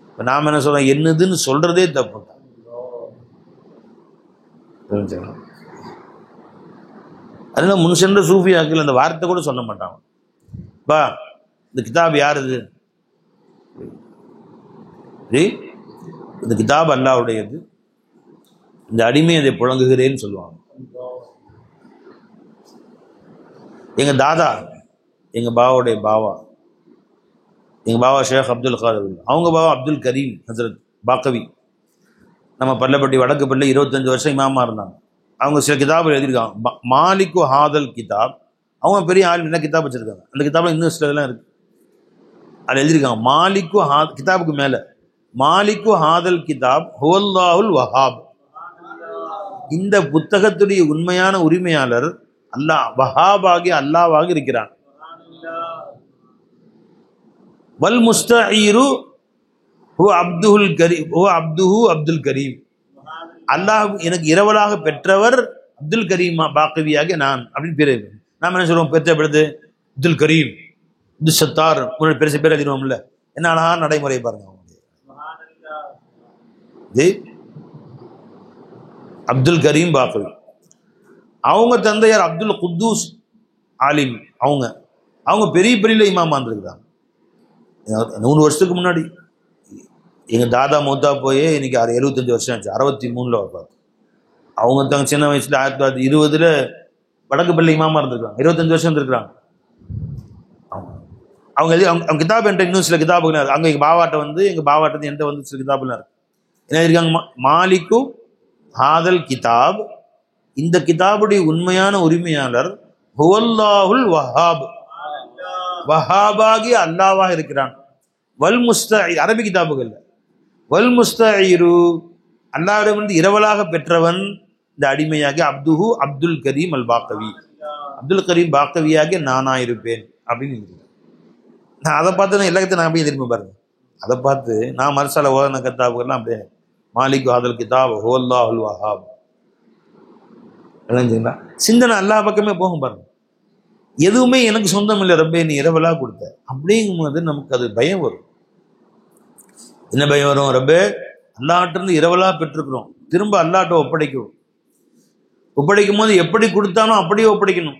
இப்போ நாம் என்ன சொல்றோம்? என்னதுன்னு சொல்றதே தப்பு. அதனால முன் சென்ற சூஃபியாக்கள் அந்த வார்த்தை கூட சொல்ல மாட்டாங்க. பா இந்த கிதாப் யாருது? இந்த கிதாப் அல்லாஹ்வுடையது, இந்த அடிமை அதை புழங்குகிறேன்னு சொல்லுவாங்க. எங்க தாதா, எங்க பாவாவுடைய பாவா, எங்க பாவா ஷேக் அப்துல் காதர், அவங்க பாவா அப்துல் கரீம் ஹசரத் பாக்கவி, நம்ம பல்லப்பட்டி வடக்கு பள்ளி 25 வருஷம் இமாமா இருந்தாங்க. அவங்க சில கிதாபுகள் எழுதியிருக்காங்க. மாலிக்கு ஹாதல் கிதாப், அவங்க பெரிய ஆள், என்ன கிதாப் வச்சிருக்காங்க. அந்த கிதாபில் இன்னும் சிலதெல்லாம் இருக்கு. அதில் எழுதியிருக்காங்க மாலிக்கு கிதாபுக்கு மேலே மாலிக்கு ஹாதல் கிதாப் ஹுவல்லாஹுல் வஹாப், இந்த புத்தகத்துடைய உண்மையான உரிமையாளர் அல்லாஹ், வஹாபாகி அல்லாஹ்வாக இருக்கிறான். வல் முஸ்தஈரு ஹுவ அப்துல் கரீம், ஹுவ அப்துஹு அப்துல் கரீம், அல்லாஹ் எனக்கு இரவலாக பெற்றவர் அப்துல் கரீமா பாக்கவியாக நான் அப்படின்னு பேர். நாம் என்ன சொல்லுவோம்? பெற்ற பிறகு அப்துல் கரீம், அப்துல் சத்தார், பெருசு பேர் எழுதிடுவோம்ல. என்ன அழகான நடைமுறை பாருங்க. அப்துல் கரீம் பாக்கவி, அவங்க தந்தையார் அப்துல் குத்தூஸ் ஆலிம், அவங்க பெரிய பெரிய இமாமா இருந்திருக்கிறாங்க. 100 வருஷத்துக்கு முன்னாடி எங்க தாதா மூத்தா போய் இன்னைக்கு 75 வருஷம் ஆச்சு. 63ல் பார்த்து அவங்க தங்க சின்ன வயசுல 1920 வடக்கு பள்ளி இமாமா இருந்திருக்காங்க, 25 வருஷம் இருந்திருக்காங்க. அவங்க அவங்க கிதாப் என்கிட்ட இன்னும் சில கிதாபுகள் அங்கே எங்கள் பாவாட்ட எங்கள் பாவாட்டது என்கிட்ட சில கிதாபுலாம் இருக்கு. என்ன இருக்காங்க, மாலிக்கு ஹாதல் கிதாப், இந்த கிதாபுடைய உண்மையான உரிமையாளர் ஹுவல்லாஹுல் வஹாப், வஹாபாகி அல்லாவாக இருக்கிறான். வல் முஸ்தஈர், அரபி கிதாபுகள், வல் முஸ்தஈரு, அல்லாஹ்விடமிருந்து இரவலாக பெற்றவன் இந்த அடிமையாகி அப்துஹு அப்துல் கரீம் அல் பாக்கவி, அப்துல் கரீம் பாக்கவியாக நானா இருப்பேன் அப்படின்னு. நான் அதை பார்த்து நான் எல்லாத்தையும் நான் அப்படியே திரும்பி பாருங்க, அதை பார்த்து நான் மர்சால ஓதன கிதாபுகள்லாம் அப்படியே மாலிக் ஹாதல் கிதாப் ஹுவல்லாஹுல் வஹாப் இல்லைங்களா. சிந்தனை அல்லாஹ் பக்கமே போகும் பாருங்க. எதுவுமே எனக்கு சொந்தம் இல்லை ரப்பே, நீ இரவலாக கொடுத்த அப்படிங்கும்போது நமக்கு அது பயம் வரும். என்ன பயம் வரும்? ரப்பே அல்லாஹ்ட்டிருந்து இரவலாக பெற்றிருக்கிறோம், திரும்ப அல்லாஹ்ட்ட ஒப்படைக்கும் போது எப்படி கொடுத்தானோ அப்படியே ஒப்படைக்கணும்.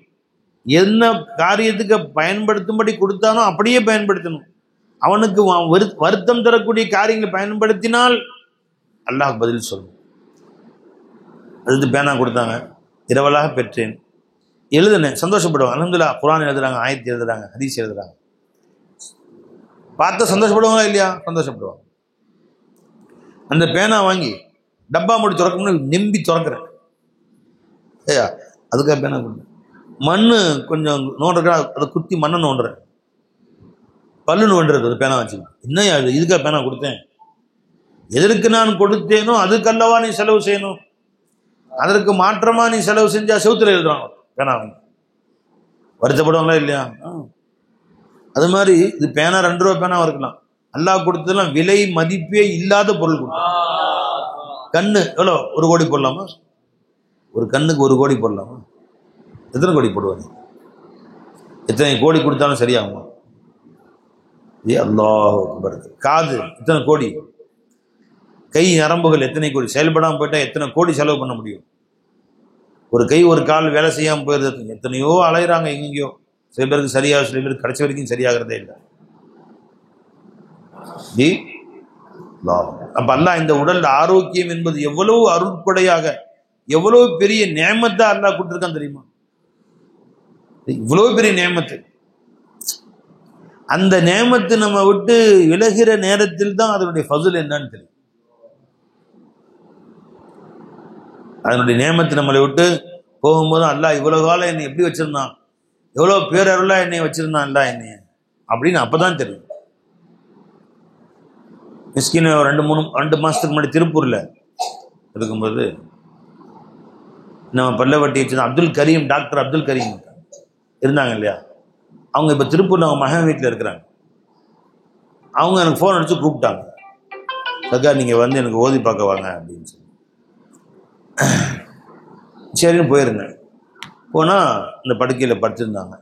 என்ன காரியத்துக்கு பயன்படுத்தும்படி கொடுத்தானோ அப்படியே பயன்படுத்தணும். அவனுக்கு வருத்தம் தரக்கூடிய காரியங்களை பயன்படுத்தினால் அல்லாஹ் பதில் சொல்லணும். அதுக்கு பேனா கொடுத்தாங்க, இரவலாக பெற்றேன், எழுதுனேன், சந்தோஷப்படுவாங்க. அல்ஹம்துலில்லாஹ், குர்ஆன் எழுதுறாங்க, ஆயத் எழுதுறாங்க, ஹதீஸ் எழுதுறாங்க, பார்த்து சந்தோஷப்படுவாங்களா இல்லையா? சந்தோஷப்படுவாங்க. அந்த பேனா வாங்கி டப்பா மூடி திறக்கணும்னு நம்பி திறக்கிறேன், ஏயா அதுக்காக பேனா கொடுத்தேன். மண்ணு கொஞ்சம் நோண்டுறா, அதை குத்தி மண்ணை நோண்டுறேன், பல்லு நோண்டுறது அது பேனா வச்சு. என்னையா அது, இதுக்காக பேனா கொடுத்தேன்? எதற்கு நான் கொடுத்தேனோ அதுக்கல்லவா நீ செலவு செய்யணும், அதற்கு மாற்றமா நீ செலவு செஞ்சா செவுத்துல எழுதுறாங்க பேனா வாங்கி. வருத்தப்படுவாங்களா இல்லையா? அது மாதிரி இது பேனா 2 ரூபா பேனா இருக்கலாம், அல்லாஹ் கொடுத்ததெல்லாம் விலை மதிப்பே இல்லாத பொருள் கொடுத்தான். கண்ணு எவ்வளோ, 1 கோடி போடலாமா? ஒரு கண்ணுக்கு 1 கோடி போடலாமா? எத்தனை கோடி போடுவாங்க? எத்தனை கோடி கொடுத்தாலும் சரியாகுமா? அல்லாஹ் அக்பர். காது எத்தனை கோடி, கை நரம்புகள் எத்தனை கோடி, செயல்படாமல் போயிட்டா எத்தனை கோடி செலவு பண்ண முடியும்? ஒரு கை ஒரு கால் வேலை செய்யாமல் போயிருது, எத்தனையோ அலைகிறாங்க எங்கேயோ. சில பேருக்கு சரியாக, சில பேருக்கு கடைசி வரைக்கும் சரியாகிறதே இல்லை. அப்ப அல்லாஹ் இந்த உடல் ஆரோக்கியம் என்பது எவ்வளவு அருட்படையாக, எவ்வளவு பெரிய நேமத்தை அல்லாஹ் கொடுத்துருக்கான் தெரியுமா? இவ்வளவு பெரிய நேமத்து. அந்த நேமத்து நம்ம விட்டு விலகிற நேரத்தில் தான் அதனுடைய ஃபதுல் என்னன்னு தெரியும். அதனுடைய நேமத்து நம்மளை விட்டு போகும்போது அல்லாஹ் இவ்வளவு காலம் என்னை எப்படி வச்சிருந்தான், எவ்வளவு பேரருளா என்னை வச்சிருந்தான் அல்ல என்னைய அப்படின்னு அப்பதான் தெரியும். மிஸ்கின் 2 மாசத்துக்கு முன்னாடி திருப்பூர்ல இருக்கும்போது நம்ம பல்லவட்டி வச்சு அப்துல் கரீம், டாக்டர் அப்துல் கரீம் இருந்தாங்க இல்லையா, அவங்க இப்போ திருப்பூர்ல அவங்க மகன் வீட்டில் இருக்கிறாங்க. அவங்க எனக்கு ஃபோன் அடிச்சு கூப்பிட்டாங்க, சர்க்கார் நீங்கள் வந்து எனக்கு ஓதி பார்க்க வாங்க அப்படின்னு சொல்லி. சரின்னு போயிருந்தேன். போனால் இந்த படுக்கையில் படுத்திருந்தாங்க.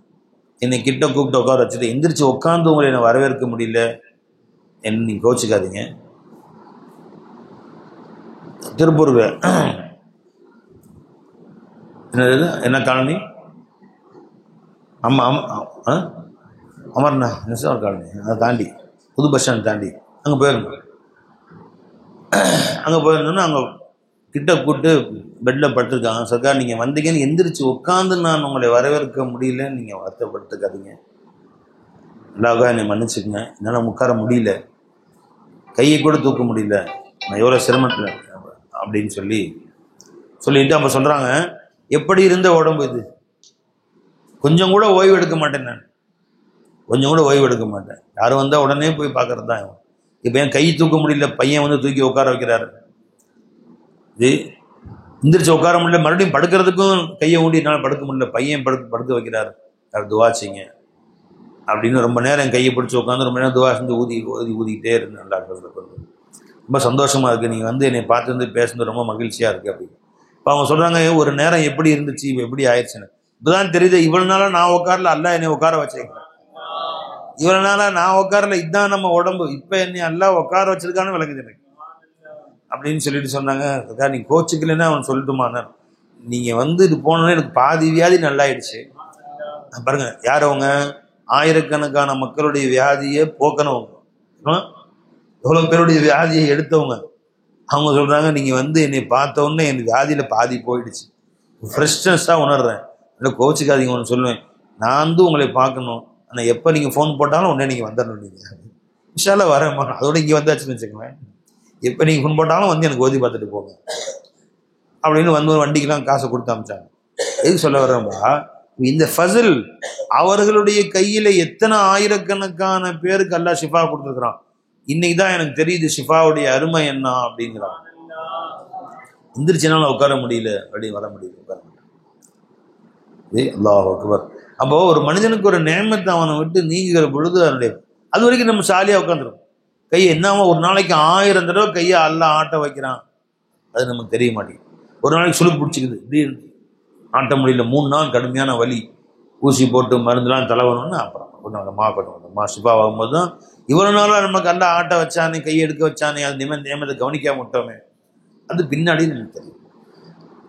என்னை கிட்ட கூப்பிட்டு உட்கார வச்சுட்டு, எந்திரிச்சு உட்காந்து உங்களை என்னை வரவேற்க முடியல, என்ன நீங்கள் கோச்சிக்காதீங்க. திருப்பூருக்கு என்னது, என்ன காலனி? ஆமாம் ஆமாம், அமர்ண்ணா நெசவர் காலனி, அதை தாண்டி புது பஸ் ஸ்டாண்ட் தாண்டி அங்கே போயிருந்தோம். அங்கே போயிருந்தோன்னா அங்கே கிட்ட கூப்பிட்டு பெட்டில் படுத்துருக்காங்க. சர்க்கார் நீங்கள் வந்தீங்கன்னு எந்திரிச்சு உட்காந்து நான் உங்களை வரவேற்க முடியலன்னு நீங்கள் வருத்தப்படுத்துக்காதீங்க, அல்லாஹ் என்னை மன்னிச்சுக்குங்க, என்னால் உட்கார முடியல, கையை கூட தூக்க முடியல, நான் எவ்வளோ சிரமத்தில் அப்படின்னு சொல்லிட்டு அப்போ சொல்கிறாங்க, எப்படி இருந்த உடம்பு இது, கொஞ்சம் கூட ஓய்வு எடுக்க மாட்டேன், நான் கொஞ்சம் கூட ஓய்வு எடுக்க மாட்டேன், யாரும் வந்தால் உடனே போய் பார்க்கறது தான். இப்போ என் கை தூக்க முடியல, பையன் வந்து தூக்கி உட்கார வைக்கிறாரு, இது எந்திரிச்சு உட்கார முடியல, மறுபடியும் படுக்கிறதுக்கும் கையை ஊண்டி என்னால் படுக்க முடியல, பையன் படுக்க வைக்கிறாரு, யார் துவா செய்யுங்க அப்படின்னு ரொம்ப நேரம் என் கையை பிடிச்சி உட்காந்து ரொம்ப நேரம் துவா செஞ்சு ஊதிக்கிட்டே இருந்தேன். நல்லா ரொம்ப சந்தோஷமா இருக்குது, நீங்கள் வந்து என்னை பார்த்து வந்து பேசுறது ரொம்ப மகிழ்ச்சியாக இருக்குது அப்படின்னு. இப்போ அவங்க சொல்கிறாங்க, ஒரு நேரம் எப்படி இருந்துச்சு இப்போ எப்படி ஆயிடுச்சுன்னு. இப்போதான் தெரியுது, இவ்வளோ நாளாக நான் உட்காரல, அல்லாஹ் என்னை உட்கார வச்சிருக்கேன், இவ்வளோ நாளாக நான் உட்காரல, இதுதான் நம்ம உடம்பு, இப்போ என்னை அல்லாஹ் உட்கார வச்சிருக்கான்னு விளக்குது எனக்கு அப்படின்னு சொல்லிட்டு சொன்னாங்க. நீ கோச்சுக்கலன்னா அவன் சொல்லட்டுமாண்ணா, நீங்கள் வந்து இது போனோன்னே எனக்கு பாதி வியாதி நல்லாயிடுச்சு பாருங்க. யார் அவங்க? ஆயிரக்கணக்கான மக்களுடைய வியாதியை போக்கனவங்க, எவ்வளோ பேருடைய வியாதியை எடுத்தவங்க, அவங்க சொல்றாங்க, நீங்க வந்து என்னை பார்த்த உடனே எனக்கு வியாதியில பாதி போயிடுச்சு, ஃப்ரெஷ்னஸாக உணர்றேன், இல்லை கோச்சிக்காதீங்க. ஒன்று சொல்லுவேன், நான் வந்து உங்களை பார்க்கணும், ஆனால் எப்போ நீங்கள் ஃபோன் போட்டாலும் உடனே நீங்கள் வந்துடணும். நீங்கள் விஷால வரேம்மா, அதோட இங்கே வந்தாச்சுன்னு வச்சுக்கோங்களேன். எப்போ நீங்கள் ஃபோன் போட்டாலும் வந்து எனக்கு ஓதி பார்த்துட்டு போங்க அப்படின்னு வந்து ஒரு வண்டிக்கெல்லாம் காசை கொடுத்து அமிச்சாங்க. எதுக்கு சொல்ல வர்றேன்பா, இந்த ஃபசில் அவர்களுடைய கையில் எத்தனை ஆயிரக்கணக்கான பேருக்கு அல்லாஹ் ஷிஃபா கொடுத்துருக்குறான். இன்னைக்கு தான் எனக்கு தெரியுது ஷிஃபாவுடைய அருமை என்ன அப்படிங்கிறான். எந்திரிச்சனால உட்கார முடியல, அப்படி வர முடியல, உட்கார முடியல. அல்லாஹ் அக்பர். அப்போ ஒரு மனிதனுக்கு ஒரு நேமத்தை அவனை விட்டு நீங்குகிற பொழுது அதனுடைய அது வரைக்கும் நம்ம சாலியாக உட்காந்துரும். கையை என்னவோ ஒரு நாளைக்கு 1000 தடவை கையை அல்லாஹ் ஆட்ட வைக்கிறான், அது நமக்கு தெரிய மாட்டேங்குது. ஒரு நாளைக்கு சுளுக்கு பிடிச்சிக்குது, இப்படி ஆட்ட முடியல, 3 நாள் கடுமையான வலி, ஊசி போட்டு மருந்துலாம் தலைவணும்னு அப்புறம் மா ஷிஃபா ஆகும்போது தான் இவ்வளோ நாளாக நமக்கு அல்லாஹ் ஆட்ட வச்சானே, கையை எடுக்க வச்சானே, அது நியமத்தை கவனிக்காம விட்டோமே, அது பின்னாடி நமக்கு தெரியும்.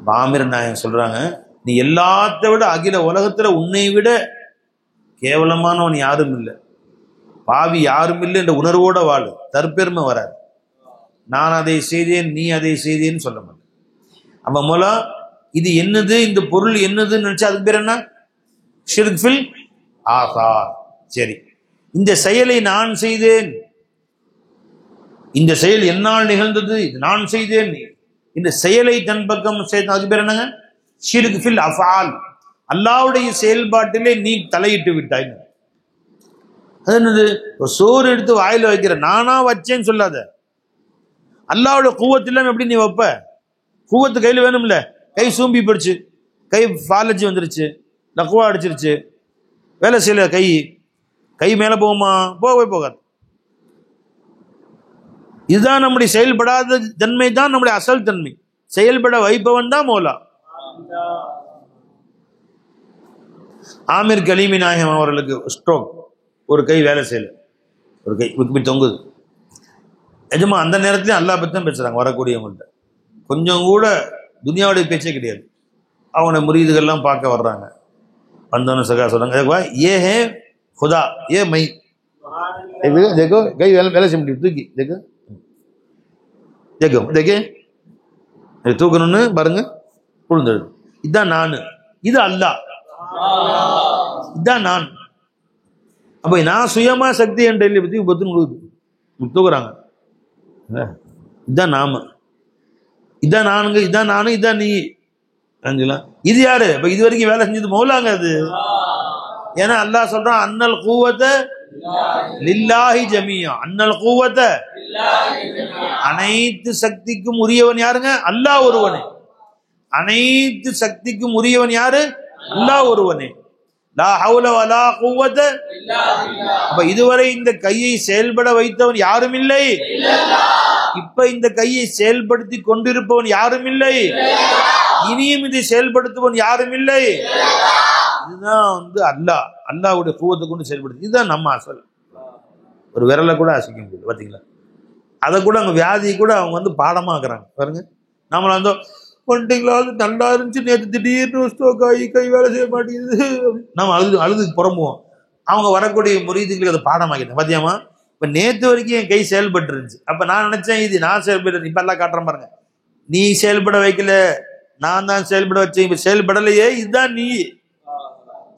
பாமிர் நாயகம் சொல்றாங்க, நீ எல்லாத்த விட அகில உலகத்துல உன்னை விட கேவலமானவன் யாரும் இல்லை, பாவி யாரும் இல்லை என்ற உணர்வோட வாழு, தற்பெருமை வராது. நான் அதை செய்தேன், நீ அதை செய்தேன்னு சொல்ல மாட்டேன். அப்ப மூலம் இது என்னது, இந்த பொருள் என்னதுன்னு நினைச்சா அதுக்கு பேர் என்ன? ஷிர்க் ஃபில் ஆசார். சரி, இந்த செயலை நான் செய்தேன், இந்த செயல் என்னால் நிகழ்ந்தது, இது நான் செய்தேன், இந்த செயலை தன் பக்கம் செய்த அதுக்கு பேர் என்னங்க? ஷிர்க் ஃபில் அஃஆல். அல்லாஹ்வுடைய செயல்பாட்டிலே நீ தலையிட்டு விட்டாய். அது என்னது? சோறு எடுத்து வாயில வைக்கிற, நானா வச்சேன்னு சொல்லாத. அல்லாஹ்வுடைய குவத் இல்லாம எப்படி நீ வைப்ப? குவத்து கையில் வேணும்ல. கை சூம்பி போயிடுச்சு, கை ஃபாலஜி வந்துருச்சு, லக்வா அடிச்சிருச்சு, வேலை செய்யல, கை மேல போகுமா? போகவே போகாது. இதுதான் நம்முடைய செயல்படாத தன்மை தான் நம்முடைய அசல் தன்மை. செயல்பட வைப்பவன் தான் மௌலா. ஆமீர் கலீமி நாயகம் அவர்களுக்கு ஸ்ட்ரோக், ஒரு கை வேலை செய்யல, ஒரு கை இப்படி தொங்குது. நிஜமா அந்த நேரத்துலயும் அல்லாஹ் பத்தி தான் பேசுறாங்க வரக்கூடியவங்கள்ட்ட. கொஞ்சம் கூட துனியாவுடைய பேச்சே கிடையாது. அவனை முரீதுகள்லாம் பார்க்க வர்றாங்க. வந்தோன்னு சகா சொல்றாங்க, ஏ ஹே खुदा ये मई देखो कई वेले से தூக்கி देखो देखो देखे தூக்கணும்னு பாருங்க, புழுந்துடுது. இதுதான் நான், இது அல்லாஹ், இதுதான் நான். அப்ப நான் சுயமா சக்தி என்ற பத்தி பொத்து தூக்குறாங்க. இதுதான் நாம, இதான் நானுங்க, இதான் நானு, இதான் நீ. இது யாரு? இப்ப இது வரைக்கும் வேலை செஞ்சது மௌலாங்க அது. ஏன்னா அல்லாஹ் சொல்றான், அன்னல் கூவத்த லில்லாஹி ஜமீஆ, அன்னல் கூவத்த, அனைத்து சக்திக்கும் உரியவன் யாருங்க? அல்லாஹ் ஒருவனே. அனைத்து சக்திக்கும் உரியவன் யாரு? அல்லாஹ் ஒருவனே. லா ஹவுல வலா குவத்த. அப்ப இதுவரை இந்த கையை செயல்பட வைத்தவன் யாரும் இல்லை, இப்ப இந்த கையை செயல்படுத்தி கொண்டிருப்பவன் யாரும் இல்லை, இனியும் இதை செயல்படுத்துவன் யாரும் இல்லை. இதுதான் வந்து அல்லாஹ், அல்லாஹ்வுடைய குவத்தை கொண்டு செயல்படுத்து. இதுதான் நம்ம அசல். ஒரு விரலை கூட அசைக்க முடியாது, பாத்தீங்களா? அதை கூட அவங்க வியாதியை கூட அவங்க வந்து பாடமாக்குறாங்க பாருங்க. நம்மள அந்த ஒன்றிங்களா நல்லா இருந்துச்சு, நேற்று திடீர்னு கை வேலை செய்ய மாட்டேங்குது, நம்ம அழுது புறம்புவோம். அவங்க வரக்கூடிய முரீதுகளுக்கு அதை பாடமாக்கிட்டேன். பாத்தியாமா, இப்ப நேற்று வரைக்கும் என் கை செயல்பட்டு இருந்துச்சு, அப்ப நான் நினைச்சேன் இது நான் செயல்படுறேன், இப்ப எல்லாம் காட்டுறேன் பாருங்க. நீ செயல்பட வைக்கல, நான் தான் செயல்பட வச்சேன், இப்ப செயல்படலையே. இதுதான் நீ.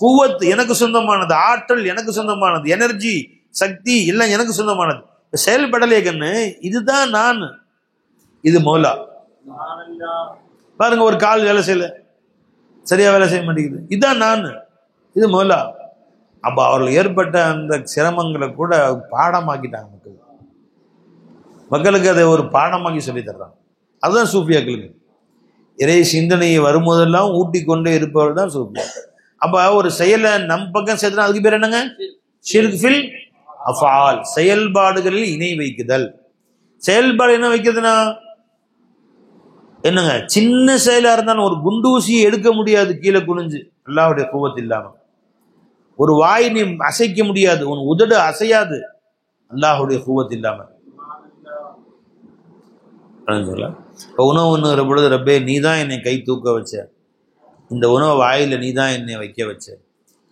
குவத் எனக்கு சொந்தமானது, ஆற்றல் எனக்கு சொந்தமானது, எனர்ஜி சக்தி எல்லாம் எனக்கு சொந்தமானது. செயல்படலையே கண்ணு, இதுதான் நான், இது மௌலா. பாருங்க, ஒரு கால் வேலை செய்யல, சரியா வேலை செய்ய மாட்டேங்குது, இதுதான் நான், இது மௌலா. அப்ப அவர்கள் ஏற்பட்ட அந்த சிரமங்களை கூட பாடமாக்கிட்டாங்க மக்களுக்கு அதை ஒரு பாடமாக்கி சொல்லி தர்றாங்க. அதுதான் சூஃபியாக்களுக்கு. இறை சிந்தனையை வரும்போதெல்லாம் ஊட்டி கொண்டே இருப்பவர் தான் சூஃபியா. அப்ப ஒரு செயலை நம் பக்கம் சேர்த்துனா அதுக்கு பேர் என்னங்க? ஷிர்க் ஃபில் அஃஆல். செயல்பாடுகளில் இணை வைக்குதல். செயல்பாடு என்ன வைக்கிறதுனா என்னங்க? சின்ன செயலா இருந்தாலும் ஒரு குண்டூசியை எடுக்க முடியாது கீழே குனிஞ்சு, அல்லாஹ்வுடைய குவத் இல்லாம. ஒரு வாய் நீ அசைக்க முடியாது, உன் உதடு அசையாது, அல்லாஹ்வுடைய குவத் இல்லாம. உணவு உண்ணுகிற பொழுது, ரப்பே நீதான் என்னை கை தூக்க வச்ச, இந்த உணவை வாயில நீதான் என்னை வைக்க வச்ச,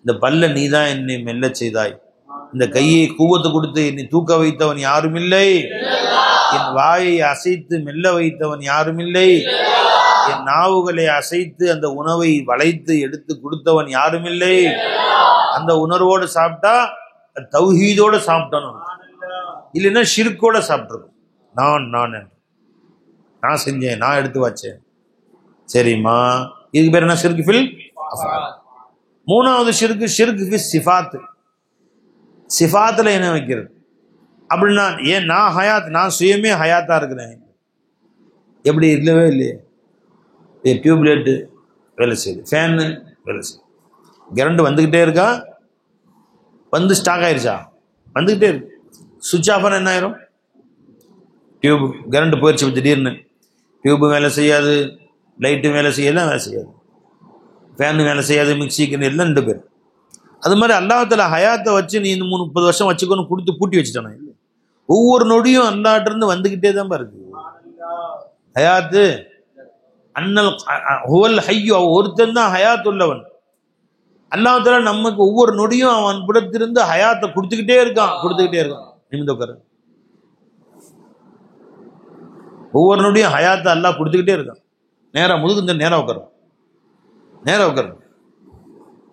இந்த பல்ல நீதான் என்னை மெல்ல செய்தாய், இந்த கையை கூவத்து கொடுத்து என்னை தூக்க வைத்தவன் யாரும் இல்லை, என் வாயை அசைத்து மெல்ல வைத்தவன் யாரும் இல்லை. என் நாவுகளை அசைத்து அந்த உணவை வளைத்து எடுத்து கொடுத்தவன் யாரும் இல்லை. அந்த உணர்வோடு சாப்பிட்டா தௌஹீதோட சாப்பிட்டணும், இல்லைன்னா ஷிர்கோட சாப்பிட்டுருக்கும். நான் செஞ்சேன், நான் எடுத்து வச்சேன், சரிம்மா. இதுக்கு பேர் என்ன? ஷிர்க் ஃபில் அஃஆல். மூணாவது ஷிர்க் ஃபில் சிஃபாத். சிஃபாத்துல என்ன வைக்கிறது அப்படின்னா, ஏன் நான் ஹயாத், நான் சுயமே ஹயாத்தா இருக்கிறேன். எப்படி? இல்லவே இல்லையே. டியூப்லைட்டு வேலை செய்யுது, ஃபேனு வேலை செய்யுது, கரண்ட் வந்துக்கிட்டே இருக்கா, வந்து ஸ்டாக் ஆயிடுச்சா, வந்துக்கிட்டே இருக்கு. சுவிட்ச் ஆஃப் பண்ண என்ன ஆயிரும்? டியூப் கரண்ட் போயிடுச்சு திடீர்னு, டியூப்பு வேலை செய்யாது, லைட்டும் வேலை செய்யலாம், வேலை செய்யாது, ஃபேனு வேலை செய்யாது, மிக்சிக்கு எல்லாம் 2 பேர். அது மாதிரி அல்லாஹ்வுத்தாலா ஹயாத்தை வச்சு நீ 30 வருஷம் வச்சுக்கணும் கொடுத்து பூட்டி வச்சுட்டானே. ஒவ்வொரு நொடியும் அல்லாஹ்ட்ட வந்துக்கிட்டே தான் இருக்கு ஹயாத்து. அன்னல் ஹுவல் ஹய்யு, ஒருத்தன் தான் ஹயாத் உள்ளவன். அல்லாஹ்வுத்தாலா நமக்கு ஒவ்வொரு நொடியும் அவன் புறத்திலிருந்து ஹயாத்தை கொடுத்துக்கிட்டே இருக்கான். நிமிந்து உட்காரு. ஒவ்வொரு நொடியும் ஹயாத்தை அல்லாஹ் கொடுத்துக்கிட்டே இருக்கான். நேரா முதுகு நேரம் உட்காரு.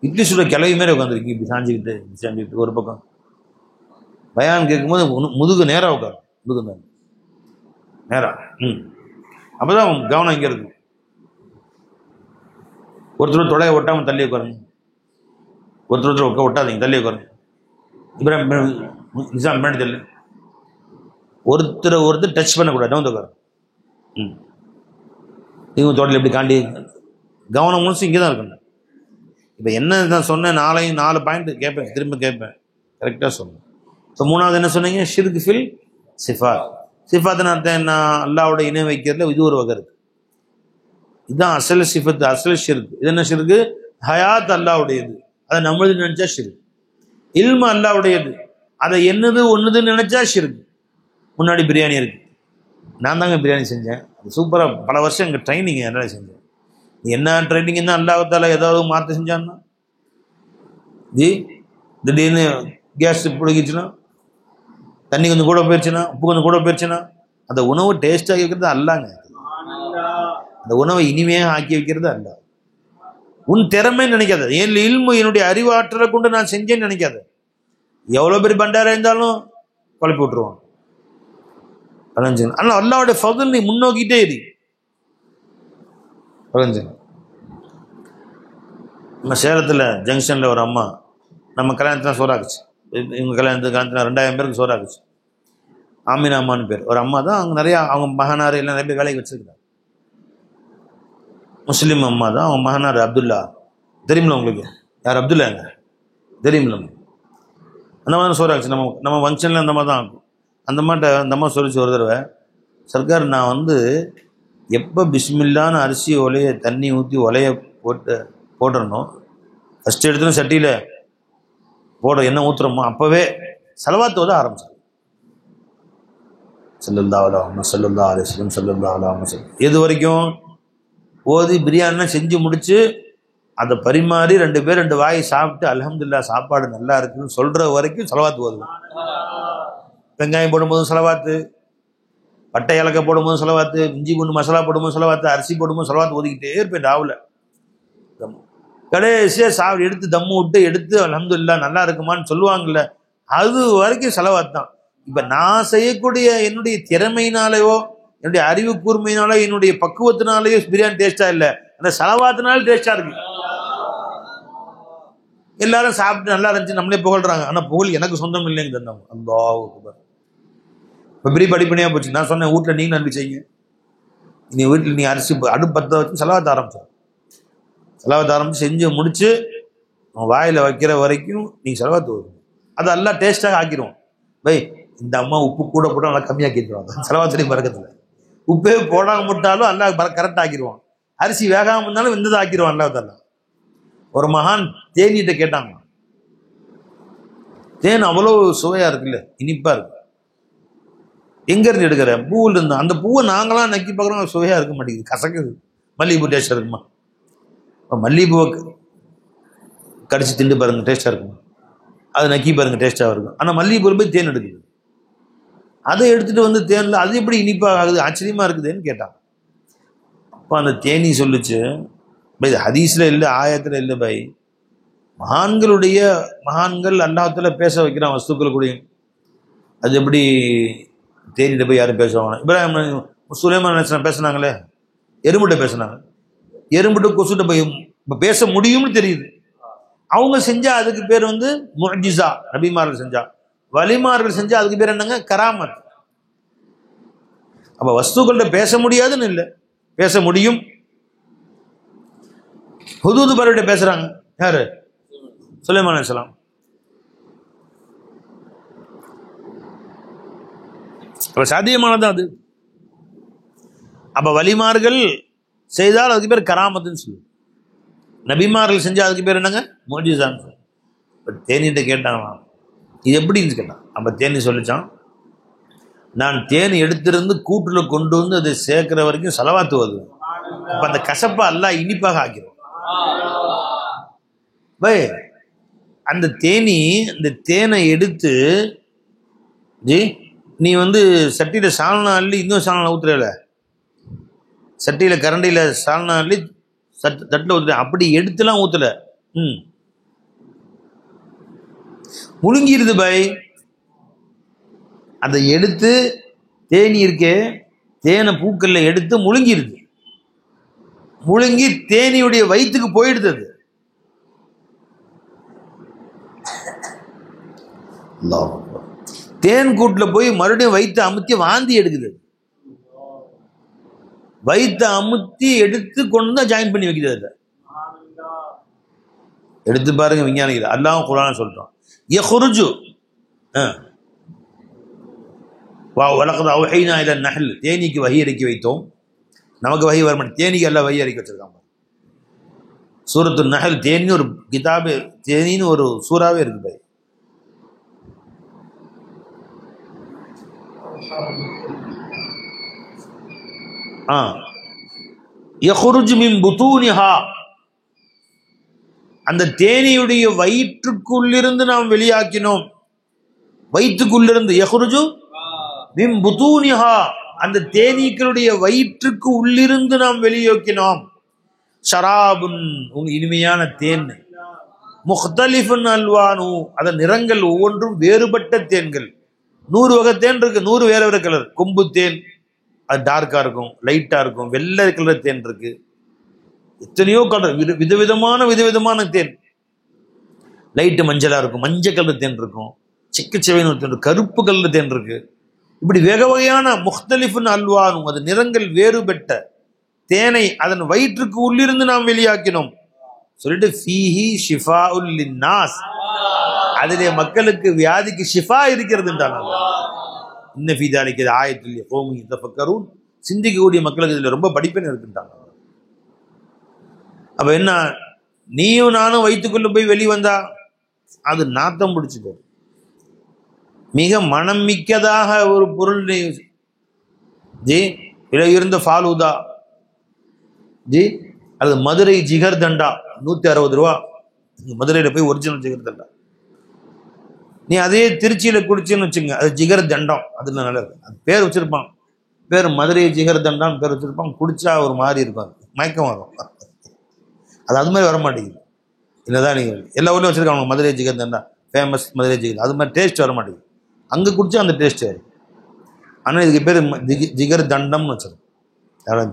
இட்லி சுட கிளவி மாதிரி உட்காந்துருக்கு, இப்படி சாஞ்சிக்கிட்டு ஒரு பக்கம் பயான் கேட்கும்போது முதுகு நேரம் உட்காரு, முதுகு நேரம். அப்பதான் கவனம் இங்க இருக்கு. ஒருத்தர் தொடைய ஒட்டாம தள்ளி உட்காருங்க, ஒருத்தர் ஒட்டாதீங்க, தள்ளி உட்காருங்க. நிசாம் முன்னாடி தள்ளு. ஒருத்தர் டச் பண்ணக்கூடாது, வந்து உட்காரு. இவங்க தோட்டத்தில் எப்படி காண்டி கவனம் முழுசு இங்கே தான் இருக்கணும். இப்போ என்ன நான் சொன்னேன், 4 பாயிண்ட் கேட்பேன், திரும்ப கேட்பேன், கரெக்டாக சொன்னேன். இப்போ மூணாவது என்ன சொன்னீங்க? ஷிர்க் ஃபில் சிஃபாத். சிஃபாத்தின் அர்த்தம் என்ன? அல்லாஹ்வோட இணை வைக்கிறதுல இது ஒரு வகை இருக்கு. இதுதான் அசல் சிஃபத்து, அசல் ஷிர்க். இது என்ன ஷிர்க்? ஹயாத் அல்லாஹ்வுடையது, அதை நம்மளது நினைச்சா ஷிர்க். இல்மு அல்லாஹ்வுடையது, அதை ஒன்றுதுன்னு நினைச்சா ஷிர்க். முன்னாடி பிரியாணி இருக்கு, நான் தாங்க பிரியாணி செஞ்சேன், அது சூப்பராக பல வருஷம் எங்கள் ட்ரைனிங் என்ன செஞ்சேன். என்ன ட்ரைனிங் தான் அல்லாஹ்வுத்தாலா ஏதாவது மாற்ற செஞ்சான்னா, திடீர்னு கேஸ் பிடிக்கிச்சுன்னா, தண்ணி கொஞ்சம் கூட போயிடுச்சுன்னா, உப்பு கொஞ்சம் கூட போயிடுச்சுன்னா, அந்த உணவு டேஸ்டாக வைக்கிறது அல்லாங்க. அந்த உணவை இனிமையாக ஆக்கி வைக்கிறது அல்ல. உன் திறமை நினைக்காத, என் இல்மு என்னுடைய அறிவாற்றலை கொண்டு நான் செஞ்சேன்னு நினைக்காத. எவ்வளோ பெரிய பண்டாரா இருந்தாலும் குழப்பி விட்டுருவான். ஆனால் அல்லாஹ்வுடைய ஃபضல் நீ முன்னோக்கிட்டே இரு. நம்ம சேலத்தில் ஜங்ஷனில் ஒரு அம்மா, நம்ம கல்யாணத்தில் சோறாக்குச்சு, இவங்க கல்யாணத்தில் 2000 பேருக்கு சோறாக்குச்சு. ஆமினா அம்மான்னு பேர், ஒரு அம்மா தான். அவங்க நிறையா, அவங்க மகனார் எல்லாம் நிறைய பேர் வேலைக்கு வச்சிருக்கிறாங்க. முஸ்லீம் அம்மா தான். அவங்க மகனார் அப்துல்லா, தெரியுமில்ல உங்களுக்கு? யார் அப்துல்லாங்க? தெரியுமில்ல? அந்த மாதிரி தான் சோறாக்குச்சு. நம்ம ஃபங்க்ஷனில் அந்த மாதிரி தான் ஆகும். அந்த அம்மா சொல்லிச்சு ஒரு தடவை, சர்க்கார் நான் எப்போ பிஸ்மில்லான்னு அரிசி ஒலைய தண்ணி ஊற்றி ஒலைய போட்டுறணும், ஃபஸ்ட்டு எடுத்துன்னு சட்டியில் எண்ணெய் ஊற்றுறோமோ அப்போவே சலவாத்து ஓத ஆரம்பிச்சோம். ஸல்லல்லாஹு அலைஹி வஸல்லம் எது வரைக்கும் ஓதி பிரியாணினா செஞ்சு முடிச்சு அதை பரிமாறி 2 பேர் 2 வாய் சாப்பிட்டு அல்ஹம்துலில்லாஹ் சாப்பாடு நல்லா இருக்குன்னு சொல்கிற வரைக்கும் சலவாத்து ஓதுவோம். வெங்காயம் போடும்போதும் செலவாத்து, பட்டை இலக்கை போடும்போதும் செலவாத்து, இஞ்சி பூண்டு மசாலா போடும்போது செலவாத்து, அரிசி போடும்போது செலவாத்து ஓதிக்கிட்டே இருப்பேன். ராவில் கடைசியாக எடுத்து தம்மு விட்டு எடுத்து அல்ஹம்துலில்லாஹ் நல்லா இருக்குமான்னு சொல்லுவாங்கல்ல, அது வரைக்கும் செலவாத்து தான். இப்போ நான் செய்யக்கூடிய என்னுடைய திறமையினாலேயோ என்னுடைய அறிவு கூர்மையினாலோ என்னுடைய பக்குவத்தினாலேயோ பிரியாணி டேஸ்டா இல்லை, அந்த செலவாத்தினாலும் டேஸ்டா இருக்கு. எல்லாரும் சாப்பிட்டு நல்லா இருந்துச்சு நம்மளே புகழ்றாங்க, ஆனால் புகழ் எனக்கு சொந்தம் இல்லைங்க தந்தவங்க. அல்லாஹ் அக்பர். இப்போ பெரிய படிப்பனையாக போச்சு. நான் சொன்னேன், வீட்டில் நீங்கள் நன்றி செய்யுங்க, நீ வீட்டில் நீ அரிசி அடுப்பு பற்ற வச்சு செலவாத்த ஆரம்பிச்சு செஞ்சு முடிச்சு வாயில் வைக்கிற வரைக்கும் நீ செலவாத்து வரும். அது எல்லாம் டேஸ்ட்டாக ஆக்கிடுவோம். பை இந்த அம்மா உப்பு கூட போட்டால் நல்லா கம்மியாக்கிடுவாங்க. செலவாத்துலேயும் பறக்கத்தில் உப்பே போடாமல் விட்டாலும் எல்லாம் கரெக்டாக ஆக்கிடுவான். அரிசி வேகாமல் இருந்தாலும் வெந்ததை ஆக்கிடுவான். அல்லாஹ் ஒரு மகான் தேனீட்ட கேட்டாங்க, தேன் அவ்வளோ சுவையாக இருக்குல்ல, இனிப்பாக இருக்கு, எங்கேருந்து எடுக்கிற? பூவில் இருந்தால். அந்த பூவை நாங்களாம் நக்கி பார்க்குறோம், சுவையாக இருக்க மாட்டேங்குது, கசக்குது. மல்லிகைப்பூ டேஸ்ட்டாக இருக்குமா? மல்லிகைப்பூவை கடிச்சு திண்டு பாருங்க, டேஸ்ட்டாக இருக்குமா? அது நக்கி பாருங்க, டேஸ்ட்டாக இருக்கும். ஆனால் மல்லிகைப்பூ போய் தேன் எடுக்குது. அதை எடுத்துட்டு வந்து தேனில் அது எப்படி இனிப்பாக ஆகுது, ஆச்சரியமா இருக்குதுன்னு கேட்டான். அப்போ அந்த தேனி சொல்லுச்சு, பை ஹதீஸ்ல இல்லை, ஆயத்துல இல்லை பை, மகான்கள் அல்லாஹ்வுத்தாலா பேச வைக்கிறான் வஸ்துக்கள் கூடயும். அது எப்படி தேனிட்ட போய் யாரும் பேசுவாங்க? இப்ராஹிம் சுலைமான் அலைஹிஸ்ஸலாம் பேசுனாங்களே, எறும்புட்ட பேசுனாங்க. எறும்புட்ட கொசுட்ட போய் பேச முடியும்னு தெரியுது. அவங்க செஞ்சா அதுக்கு பேர் வந்து முஅ்ஜிஸா, நபிமார்கள் செஞ்சா. வலிமார்கள் செஞ்சா அதுக்கு பேர் என்னங்க? கராமத். அப்ப வஸ்துக்கள்கிட்ட பேச முடியாதுன்னு இல்லை, பேச முடியும். ஹுதூது பறவைட்ட பேசுறாங்க. யாரு? சுலைமான் அலைஹிஸ்ஸலாம். அப்ப சாத்தியமானதான் அது. அப்ப வலிமார்கள் செய்தால் அதுக்கு பேர் கராமத்துன்னு சொல்லு. நபிமார்கள் செஞ்சா அதுக்கு பேர் என்னங்க? முஅ்ஜிஸான்னு சொல்லு. இப்போ தேனிட்ட கேட்டாங்களாம், இது எப்படின்னு கேட்டான். அப்ப தேனி சொல்லிச்சான், நான் தேன் எடுத்திருந்து கூட்டுல கொண்டு வந்து அதை சேர்க்கிற வரைக்கும் ஸலவாத்து ஓதுவேன். அப்ப அந்த கசப்பை அல்லாஹ் இனிப்பாக ஆக்கிடும். பை அந்த தேனி, அந்த தேனை எடுத்து ஜி நீ வந்து சட்டியில சால்னா அள்ளி இன்னும் சால்னா ஊத்துறல, சட்டியில கரண்டியில சால்னா அள்ளி தட்டில் ஊத்துற, அப்படி எடுத்துலாம் ஊத்தல. முழுங்கிருது பை. அதை எடுத்து தேனி இருக்கே, தேனை பூக்கல்ல எடுத்து முழுங்கிருது. முழுங்கி தேனியுடைய வயிற்றுக்கு போயிடுது. அது தேன் கூட்டுல போய் மறுபடியும் வயிற்று அமுத்தி வாந்தி எடுக்குது. வயிற்று அமுத்தி எடுத்து கொண்டு தான் ஜாயின் பண்ணி வைக்கிறது. எடுத்து பாருங்க விஞ்ஞானிகள், அல்லாஹ் குர்ஆன் சொல்றான், யஹ்ருஜு வலகத் அவ்ஹைனா இலா நஹ்ல், தேனிக்கு வஹி இறக்கி வைத்தோம். நமக்கு வஹி வர மாட்டேன், தேனிக்கு எல்லாம் வஹி இறக்கி வச்சிருக்காங்க. சூரத்து நஹல், தேனின்னு ஒரு கிதாபு, தேனின்னு ஒரு சூறாவே இருக்கு பை. யஹ்ருஜு மின் புதூனிஹா, அந்த தேனியுடைய வயிற்றுக்குள்ளிருந்து நாம் வெளியாக்கினோம். வயிற்றுக்குள்ளிருந்து யஹ்ருஜு மின் புதூனிஹா, அந்த தேனீக்களுடைய வயிற்றுக்கு உள்ளிருந்து நாம் வெளியாக்கினோம். ஷராபுன், உங்க இனிமையான தேன். முக்தலிஃபுன் அல்வானு, அதன் நிறங்கள் ஒவ்வொன்றும் வேறுபட்ட தேன்கள். 100 வகை தேன் இருக்கு, 100 வேற வேற கலர். கொம்பு தேன் அது டார்க்கா இருக்கும், லைட்டா இருக்கும். வெள்ளை கலர் தேன் இருக்கு, எத்தனையோ கலர், விதவிதமான தேன். லைட்டு மஞ்சளா இருக்கும், மஞ்சள் கலர் தேன் இருக்கும், சிக்கச்சவைன்னு ஒரு தேன், கருப்பு கலர் தேன் இருக்கு. இப்படி வெக வகையான முக்தலிஃபுன் அல்வானும், அது நிறங்கள் வேறுபட்ட தேனை அதன் வயிற்றுக்கு உள்ளிருந்து நாம் வெளியாக்கினோம் சொல்லிட்டு ஃபீஹி ஷிஃபாஉல் லின்னாஸ், அதிலே மக்களுக்கு வியாதிக்கு ஷிஃபா இருக்கிறதுன்றாங்க. இன்ன ஃபீ தாலிக ஆயத்துல் லிகௌமி யதஃபக்கரூன், சிந்திக்கக்கூடிய மக்களுக்கு இதுல ரொம்ப படிப்பினை இருக்குன்றாங்க. அப்ப என்ன, நீயும் நானும் வயிற்றுக்குள்ள போய் வெளி வந்தா அது நாத்தம் பிடிச்சு போகும். மிக மனம் மிக்கதாக ஒரு பொருள் ஜி, விலை இருந்த ஃபாலூதா ஜி, அது மதுரை ஜிகர் தண்டா 160 ரூபா. மதுரையில போய் ஒரிஜினல் ஜிகர் தண்டா, நீ அதே திருச்சியில குடிச்சுன்னு வச்சுங்க, அது ஜிகர் தண்டம், அதுல நல்லா இருக்கு. அது பேர் வச்சிருப்பான், பேர் மதுரை ஜிகர் தண்டான்னு பேர் வச்சிருப்பான். குடிச்சா ஒரு மாதிரி இருக்கும், மயக்கம் வரும். அது மாதிரி வர மாட்டேங்குது. என்னதான் நீங்க எல்லா ஊர்லயும் வச்சிருக்காங்க மதுரை ஜிகர் தண்டா, ஃபேமஸ் மதுரை ஜிகர், அது மாதிரி டேஸ்ட் வர மாட்டேங்குது. அங்கே குடிச்சா அந்த டேஸ்ட் ஆயிடும். ஆனால் இதுக்கு பேர் ஜிகர் தண்டம்னு வச்சிருக்கோம். எவ்வளோ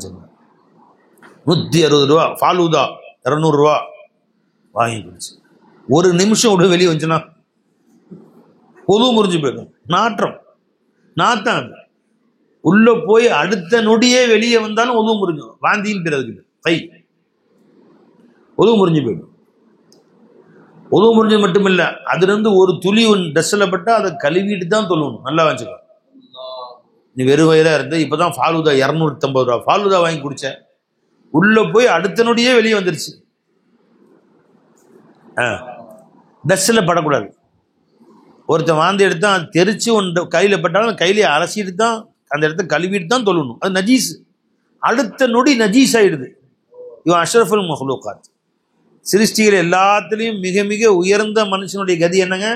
160 ரூபா. ஃபாலூதா 200 ரூபா வாங்கி குடிச்சு ஒரு நிமிஷம் விட வெளியே வந்துச்சுன்னா பொது முறிஞ்சு போயிடும். நாத்தம் உள்ள போய் அடுத்த நொடியே வெளியே வந்தாலும் உதவு முறிஞ்சும். வாந்தின்னு பேர் அதுக்கு, கை உதவு முறிஞ்சு போயிடும். உதவு முறிஞ்சது மட்டும் இல்லை, அதுல இருந்து ஒரு துளி ட்ரெஸ்ஸில் பட்டா அதை கழுவிட்டு தான் தொழுவணும். நல்லா வச்சுக்கோ. நீ வெறும் வயிறா இருந்த, இப்பதான் ஃபாலூதா 250 ரூபா ஃபாலூதா வாங்கி குடிச்சேன், உள்ள போய் அடுத்த நொடியே வெளியே வந்துருச்சு. ட்ரெஸ்ஸில் படக்கூடாது. ஒருத்தன் வாந்தி எடுத்தா அது தெரிச்சு ஒன்று கையில் பட்டாலும் கையில அலசிட்டு தான் அந்த இடத்த கழுவிட்டு தான் தொழணும். அது நஜீஸ். அடுத்த நொடி நஜீஸ் ஆயிடுது. இவன் அஷ்ரஃபுல் மஹ்லூகாத், சிருஷ்டிகள் எல்லாத்துலேயும் மிக மிக உயர்ந்த மனுஷனுடைய கதி என்னங்க?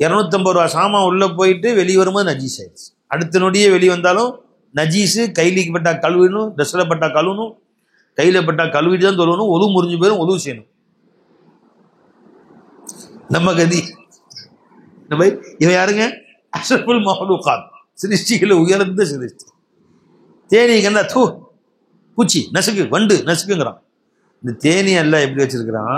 250 ரூபா சாமான் உள்ள போயிட்டு வெளியே வரும்போது நஜீஸ் ஆயிடுச்சு. அடுத்த நொடியே வெளியே வந்தாலும் நஜீஸு. கைலிக்கு பட்டா கழுவிடணும், ட்ரெஸ்ஸில் பட்டா கழுவணும், கையில் பட்டா கழுவிட்டு தான் தொழுவணும். ஒழு முறிஞ்சு போயிடும், ஒழு செய்யணும். நம்ம கதி இவன் யாருங்க? அஷ்ரஃபுல் மஹ்லூகாத், சிருஷ்டிகளை உயர்ந்த சிருஷ்டி. தேனி கண்டா தூ பூச்சி நசுக்கு, வண்டு நசுக்குங்கிறான். இந்த தேனி எல்லாம் எப்படி வச்சிருக்கிறான்?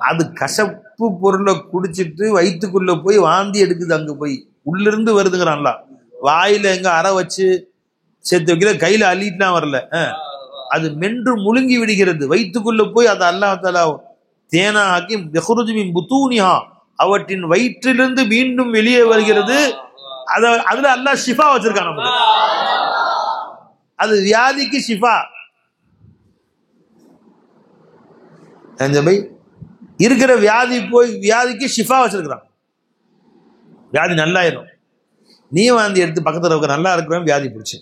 அது கசப்பு பொருளை குடிச்சிட்டு வயிற்றுக்குள்ள போய் வாந்தி எடுக்குது. அங்க போய் உள்ளிருந்து வருதுங்கிறான்ல. வாயில எங்க அரை வச்சு சேர்த்து வைக்கல, கையில அள்ளிட்டுலாம் வரல. அது மென்று முழுங்கி விடுகிறது. வயிற்றுக்குள்ள போய் அதை அல்லாஹ் தஆலா தேனா ஆக்கி யஹ்ருஜு மின் புத்தூனிஹா, அவற்றின் வயிற்றிலிருந்து மீண்டும் வெளியே வருகிறது. அதுல அல்லாஹ் ஷிஃபா வச்சிருக்கான் நமக்கு. அது வியாதிக்கு ஷிஃபா. இருக்கிற வியாதி போய் வியாதிக்கு ஷிஃபா வச்சிருக்கிறான். வியாதி நல்லாயிரும். நீ வாந்தி எடுத்து பக்கத்தில் இருக்க நல்லா இருக்கிறவன் வியாதி பிடிச்சி.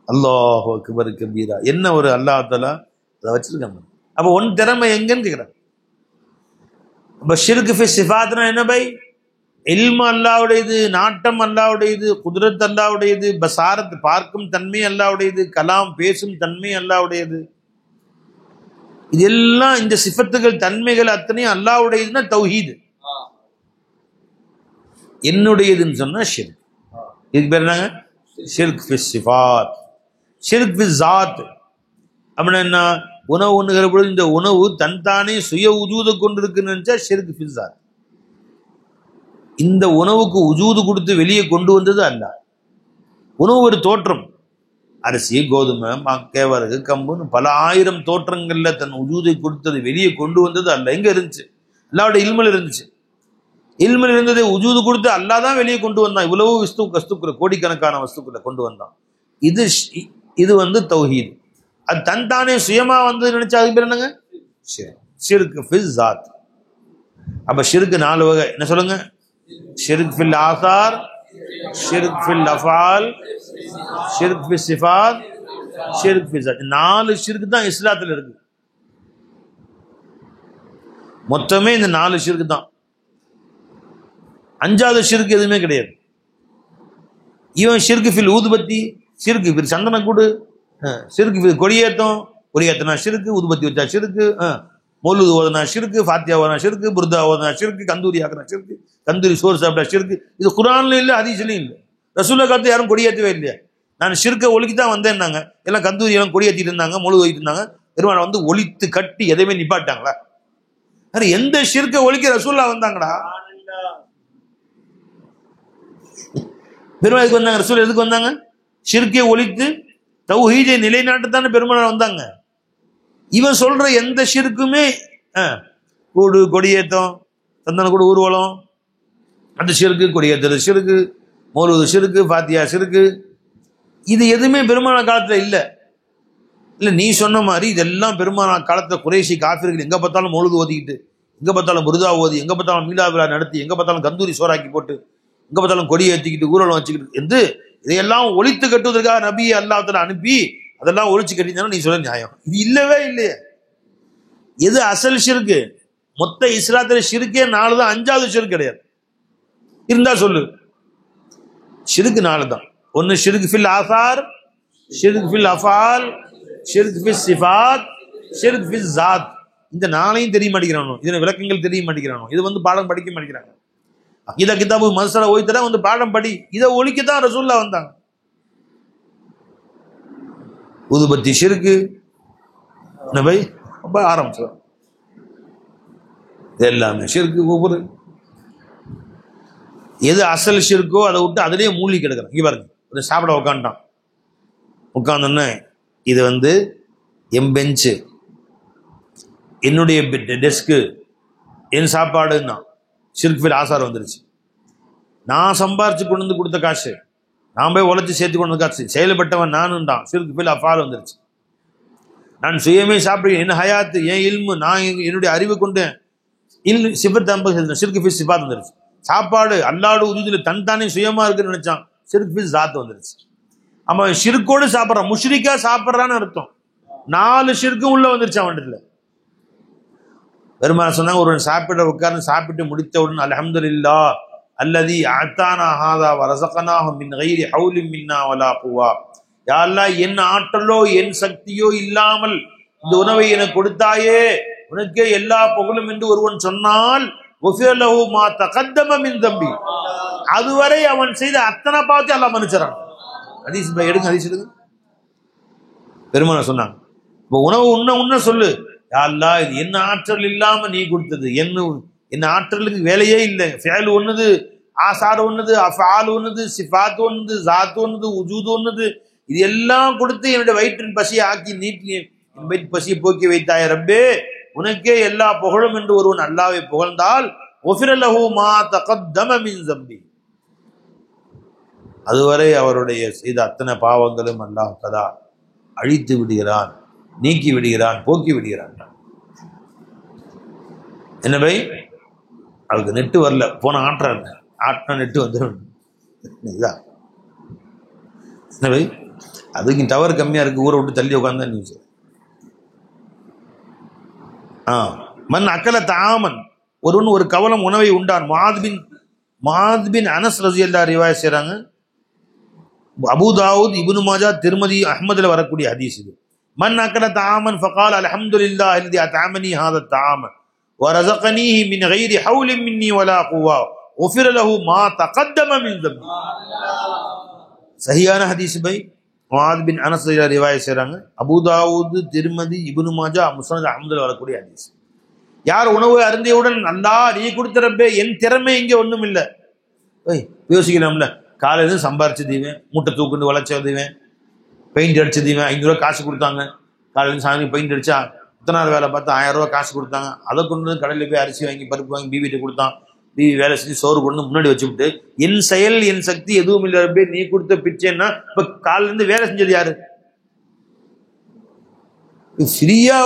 அல்லாஹ் அக்பர் கபீரா. என்ன ஒரு அல்லாஹ் தஆலா அதை வச்சிருக்காங்க. அப்ப உன் திறமை எங்கன்னு கேட்கிறான். அப்ப ஷிர்க் ஃபி சிஃபாத்னா என்ன பை? இல்மு அல்லாஹ்வுடையது, நாட்டம் அல்லாஹ்வுடையது, குத்ரத் அல்லாஹ்வுடையது, பசாரத் பார்க்கும் தன்மை அல்லாஹ்வுடையது, கலாம் பேசும் தன்மை அல்லாஹ்வுடையது. இதெல்லாம் இந்த சிஃபத்துகள் தன்மைகள் அத்தனையும் அல்லாஹ்வுடையதுன்னா தௌஹீத். என்னுடையதுன்னு சொன்னா ஷிர்க். இதுக்கு பேர் என்னங்க? ஷிர்க் ஃபி சிஃபாத். ஷிர்க் ஃபி ஸாத் அப்படின்னா என்ன? உணவு உண்ணுகிற பொழுது இந்த உணவு தன்தானே சுய உஜூத கொண்டிருக்குன்னு நினைச்சா ஷிர்க் ஃபி ஸாத். இந்த உணவுக்கு உஜூது கொடுத்து வெளியே கொண்டு வந்தது அல்ல. உணவு ஒரு தோற்றம். அரிசி, கோதுமை, கேவரகு, கம்புன்னு பல ஆயிரம் தோற்றங்கள்ல தன் உஜூதை கொடுத்தது வெளியே கொண்டு வந்தது அல்ல. எங்க இருந்துச்சு? அல்லாஹ்வுடைய இல்முல இருந்துச்சு. இல்முல இருந்ததை உஜூது கொடுத்து அல்லாஹ் தான் வெளியே கொண்டு வந்தான். இவ்வளவு வஸ்துக்களை, கோடிக்கணக்கான வஸ்துக்களை கொண்டு வந்தான். இது வந்து தௌஹீத். அது தன்தானே சுயமா வந்து நினைச்சா அதுக்கு பேர் என்னங்க? ஷிர்க் ஃபி ஸாத். அப்ப ஷிர்க் 4 வகை. என்ன சொல்லுங்க? ஷிர்க் ஃபில் ஆசார், ஷிர்க் ஃபில் அஃபால், ஷிர்க் ஃபி சிஃபாத், ஷிர்க் ஃபி ஸாத். 4 ஷிர்க் தான் இஸ்லாத்துல இருக்கு. மொத்தமே இந்த 4 ஷிர்க் தான். 5வது ஷிர்க் எதுவுமே கிடையாது. இவன் ஷிர்க் ஃபில் ஊதுபத்தி, ஷிர்க் ஃபில் சந்தனக்கூடு, ஷிர்க் ஃபில் கொடியேத்தனா ஷிர்க், ஊதுபத்தி வச்சா ஷிர்க், மௌலூத் ஓதனா ஷிர்க், ஃபாத்தியா ஓதனா ஷிர்க், புர்தா ஓதனா ஷிர்க், கந்தூரி ஆக்கினா ஷிர்க், கந்தூரி சோறு சாப்பிட்டா ஷிர்க். இது குர்ஆன்ல இல்லை, ஹதீஸ்லயும் இல்லை. ரசூலுல்லாஹ் காலத்துல யாரும் கொடியேற்றவே இல்லையா? நான் ஷிர்க்கை ஒழிக்கு தான் வந்தேன்னாங்க. எல்லாம் கந்தூரி எல்லாம் கொடியேற்றிட்டு இருந்தாங்க, மௌலூத் ஓதிட்டு இருந்தாங்க. பெருமாள் வந்து ஒழித்து கட்டி எதையுமே நிப்பாட்டாங்களா? எந்த ஷிர்க்கை ஒழிக்க ரசூலுல்லாஹ் வந்தாங்கடா? பெருமாள் எதுக்கு வந்தாங்க? ரசூல் எதுக்கு வந்தாங்க? ஷிர்க்கை ஒழித்து தௌஹீதை நிலைநாட்டுத்தானே பெருமாள் வந்தாங்க. இவன் சொல்ற எந்த ஷிர்க்குமே கூடு, கொடியேற்றம், சந்தன கூடு, ஊர்வலம், அந்த ஷிர்க்கு, கொடியேற்றது ஷிர்க்கு, மௌலூது ஷிர்க்கு, ஃபாத்தியா ஷிர்க்கு, இது எதுவுமே பெருமானா காலத்துல இல்லை. இல்லை நீ சொன்ன மாதிரி இதெல்லாம் பெருமானா காலத்துல குறைஷி காஃபிர்கள் எங்க பார்த்தாலும் மௌலூது ஓதிக்கிட்டு, எங்க பார்த்தாலும் புர்தா ஓதி, எங்க பார்த்தாலும் மீலா விழா நடத்தி, எங்க பார்த்தாலும் கந்தூரி சோறாக்கி போட்டு, எங்க பார்த்தாலும் கொடியை ஏற்றிக்கிட்டு ஊர்வலம் வச்சுக்கிட்டு என்று இதையெல்லாம் ஒழித்து கட்டுவதற்காக நபி அல்லாஹ் தஆலா அனுப்பி அதெல்லாம் ஒழிச்சு கட்டினா நீ சொல்ல நியாயம்? இது இல்லவே இல்லையே. எது அசல் ஷிர்க்கு? மொத்த இஸ்லாத்துல ஷிர்க்கே 4 தான். 5வது ஷிர்க் கிடையாது. இருந்தா சொல்லு. ஷிர்க் 4 தான். ஒன்னு ஷிர்க் ஃபில் ஆசார், ஷிர்க் ஃபில் அஃபால், ஷிர்க் ஃபி சிஃபாத், ஷிர்க் ஃபி ஸாத். இந்த 4ஐயும் தெரிய மாட்டேங்கிறானோ, இதன விளக்கங்கள் தெரிய மாட்டேங்கிறானோ. இது வந்து பாடம் படிக்க மாட்டேங்கிறாங்க. அகீதா கிதாபு மஸ்அலா ஓய்தரா வந்து பாடம் படி. இதை ஒழிக்கத்தான் ரசூலுல்லாஹ் வந்தாங்க. ஊதுபத்தி ஷிர்க்கு என்ன பை? ரொம்ப ஆரம்பிச்சு எல்லாமே ஷிர்க்கு. ஒவ்வொரு எது அசல் ஷிர்க்கோ அதை விட்டு அதிலேயே மூழ்கி கிடக்குறான். இங்கே பாருங்க, ஒரு சாப்பிட உட்காந்துட்டான். உட்காந்தோன்னே இது வந்து என் பெஞ்சு, என்னுடைய டெஸ்க்கு, என் சாப்பாடுன்னா ஷிர்க் ஃபில் ஆசார் வந்துருச்சு. நான் சம்பாரிச்சு கொண்டு வந்து கொடுத்த காசு, நான் போய் உழைச்சி சேர்த்து கொண்டு காசு, செயல்பட்டவன் நானும் தான். ஷிர்க் ஃபில் அஃபால் வந்துருச்சு. நான் சுயமே சாப்பிடுவேன், என் ஹயாத்து, என் இல்மு, நான் என்னுடைய அறிவு கொண்டு சிஃபத் ஷிர்க் ஃபில் சிஃபாத் வந்துருச்சு. சாப்பாடு அல்லாஹ்வுடைய உஜூதுல தன்தானே சுயமா இருக்குன்னு நினைச்சான், ஷிர்க் ஃபில் ஸாத் வந்துருச்சு. அவன் ஷிர்க்கோடு சாப்பிட்றான், முஷ்ரிக்கா சாப்பிட்றான்னு அர்த்தம். 4 ஷிர்க்கும் உள்ள வந்துருச்சு அவன்ல. பெருமாள் சொன்னாங்க, ஒருவன் சாப்பிட உட்கார்ந்து சாப்பிட்டு முடித்தவுடன் அல்ஹம்துலில்லாஹ் அல்லதி அத்தானா ஹாதா வரஸகனாஹு மின் கைரி ஹவுலின் மின்னா வலா குவா. யா அல்லாஹ், என் ஆற்றலோ என் சக்தியோ இல்லாமல் இந்த உணவை எனக்கு கொடுத்தாயே, உனக்கே எல்லா புகழும் என்று ஒருவன் சொன்னால் ஒஃபியலஹு மா தகத்தம மின் தம்பி, அதுவரை அவன் செய்த அத்தனை பாவத்தை அல்லாஹ் மன்னிச்சறான். ஹதீஸ் எடுங்க, ஹதீஸ் எடுங்க. பெருமாள் சொன்னாங்க, இப்போ உணவு உண்ண சொல்லு, யா அல்லாஹ் இது என்ன ஆற்றல் இல்லாம நீ கொடுத்தது, என்ன ஆற்றலுக்கு வேலையே இல்லை. ஃபேல் ஒண்ணுது, ஆசார் ஒண்ணுது, அஃபால் ஒண்ணுது, சிஃபாத் ஒண்ணுது, ஜாத் ஒண்ணுது, உஜூத் ஒண்ணுது, இது எல்லாம் கொடுத்து என்னுடைய வயிற்றின் பசியை ஆக்கி நீட்டி என் வயிற்று பசியை போக்கி வைத்தாய ரப்பே, உனக்கே எல்லா புகழும் என்று ஒருவன் அல்லாஹ்வை புகழ்ந்தால் ஒஃபிரலஹு மா தகத்தம மின் ஸம்பி, அதுவரை அவருடைய செய்த அத்தனை பாவங்களும் அல்லாஹ் தஆலா அழித்து விடுகிறான், நீக்கி விடுகிறான், போக்கி விடுகிறான். என்ன பை, அவருக்கு நெட்டு வரல, போன ஆட்டின நெட்டு வந்துடும். என்ன பை, அதுக்கு டவர் கம்மியா இருக்கு, ஊரை விட்டு தள்ளி உட்கார்ந்தா நியூஸ். மன் அக்கல தாமன், ஒருவன் ஒரு கவலம் உணவை உண்டான். முஆத் பின் அனஸ் ரலியல்லாஹு ரிவாயத் செய்றாங்க. அபூ தாவூத், இப்னு மாஜா, திர்மிதி, அஹ்மதுல வரக்கூடிய ஹதீஸ் இது. மன் அக்கல தாமன் ஃபகால் அல்ஹம்துலில்லாஹ் அல்லதி அத்அமனி ஹாதா தாம வரஸகனீஹி மின் கைரி ஹவுலின் மின்னி வலா குவா உஃபிர லஹு மா தகத்தம மின் தம்பி. சஹீஹான ஹதீஸ் பை. முஆத் பின் அனஸ் ரிவாயத் செய்றாங்க. அபூ தாவூத், திர்மிதி, இப்னு மாஜா, முஸ்னத் அஹ்மதுல வரக்கூடிய ஹதீஸ். யார் உணவு அருந்தியவுடன் அல்லாஹ் நீ கொடுத்த ரப்பே, என் திறமை இங்கே ஒண்ணும் இல்லை. யோசிக்கலாம்ல, காலையில சம்பாரிச்சு தீவேன், மூட்டை தூக்குண்டு வளைச்ச தீவேன், பெயிண்ட் அடிச்சு தீவேன், 500 ரூபா காசு கொடுத்தாங்க. காலையில சாயங்காலம் பெயிண்ட் அடிச்சா முத்தனார் வேலை பார்த்தா 1000 ரூபா காசு கொடுத்தாங்க. அதை கொண்டு வந்து கடையில் போய் அரிசி வாங்கி பருப்பு வாங்கி பீவிட்டு கொடுத்தான். பீவி வேலை செஞ்சு சோறு கொண்டு முன்னாடி வச்சு விட்டு, என் செயல் என் சக்தி எதுவும் இல்லை ரப்பே, நீ கொடுத்த பிச்சைன்னா இப்ப காலையில இருந்து வேலை செஞ்சது யாரு? ஃப்ரீயா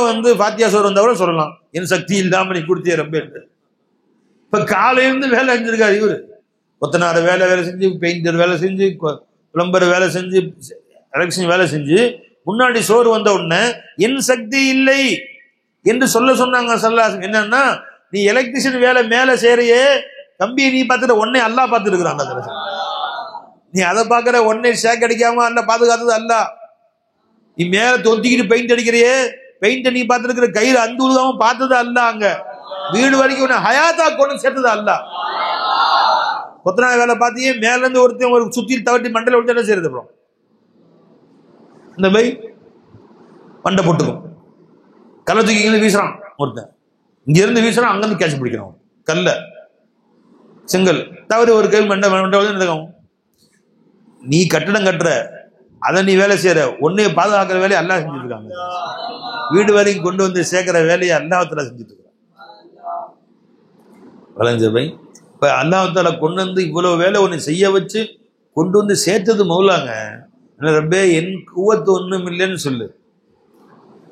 பாத்தியா சோறு வந்தவரை சொல்லலாம், என் சக்தி இல்லாம நீ கொடுத்திய ரப்பே. இப்ப காலையிலிருந்து வேலை செஞ்சிருக்காரு இவரு. கொத்தனார வேலை செஞ்சு, பெயிண்டர் வேலை செஞ்சு, பிளம்பர் வேலை செஞ்சு, எலக்ட்ரிஷியன் வேலை செஞ்சு, முன்னாடி சோறு வந்த உடனே என் சக்தி இல்லை என்று சொன்னாங்க ஸல்லல்லாஹு. என்னன்னா, நீ எலக்ட்ரிஷியன் வேலை மேல செய்யறியே, கம்பியை நீ பார்த்துட்டு உடனே அல்லாஹ் பார்த்துட்டு இருக்கிறான். நீ அதை பார்க்கிற, உடனே ஷேக் அடிக்காம அல்ல பாதுகாத்தது அல்ல. நீ மேல தொத்திக்கிட்டு பெயிண்ட் அடிக்கிறியே, பெயிண்ட நீ பார்த்துருக்கிற, கயிறு அந்து உழுகாம பார்த்தது அல்ல. அங்க வீடு வரைக்கும் உன்னை ஹயாத்தா கொண்டு சேர்த்தது அல்ல. கொத்தனார வேலை பார்த்தியே, மேல இருந்து ஒருத்தன் ஒரு சுத்தி தவட்டி மண்டல விட்டு என்ன செய்யறது? அப்புறம் இந்த பை மண்டை போட்டுக்கும், கல்லை தூக்கி இங்கிருந்து வீசுறான் ஒருத்தன், இங்க இருந்து வீசுறான், அங்கிருந்து கேட்ச் பிடிக்கிறான் கல்ல, செங்கல் தவறு ஒரு கை மண்டை நடக்கும். நீ கட்டடம் கட்டுற, அதை நீ வேலை செய்யற, உன்னைய பாதுகாக்கிற வேலையை அல்லாஹ் செஞ்சுட்டு இருக்காங்க. வீடு வரைக்கும் கொண்டு வந்து சேர்க்கிற வேலையை அல்லாஹ்வுத்தாலா செஞ்சுட்டு இருக்காங்க. பை, இப்ப அல்லாஹ்வுத்தாலா கொண்டு வந்து இவ்வளவு வேலை ஒன்னு செய்ய வச்சு கொண்டு வந்து சேர்த்தது மௌலாங்க. ரப்பே, என் குவத்து ஒண்ணும் இல்லைன்னு சொல்லு,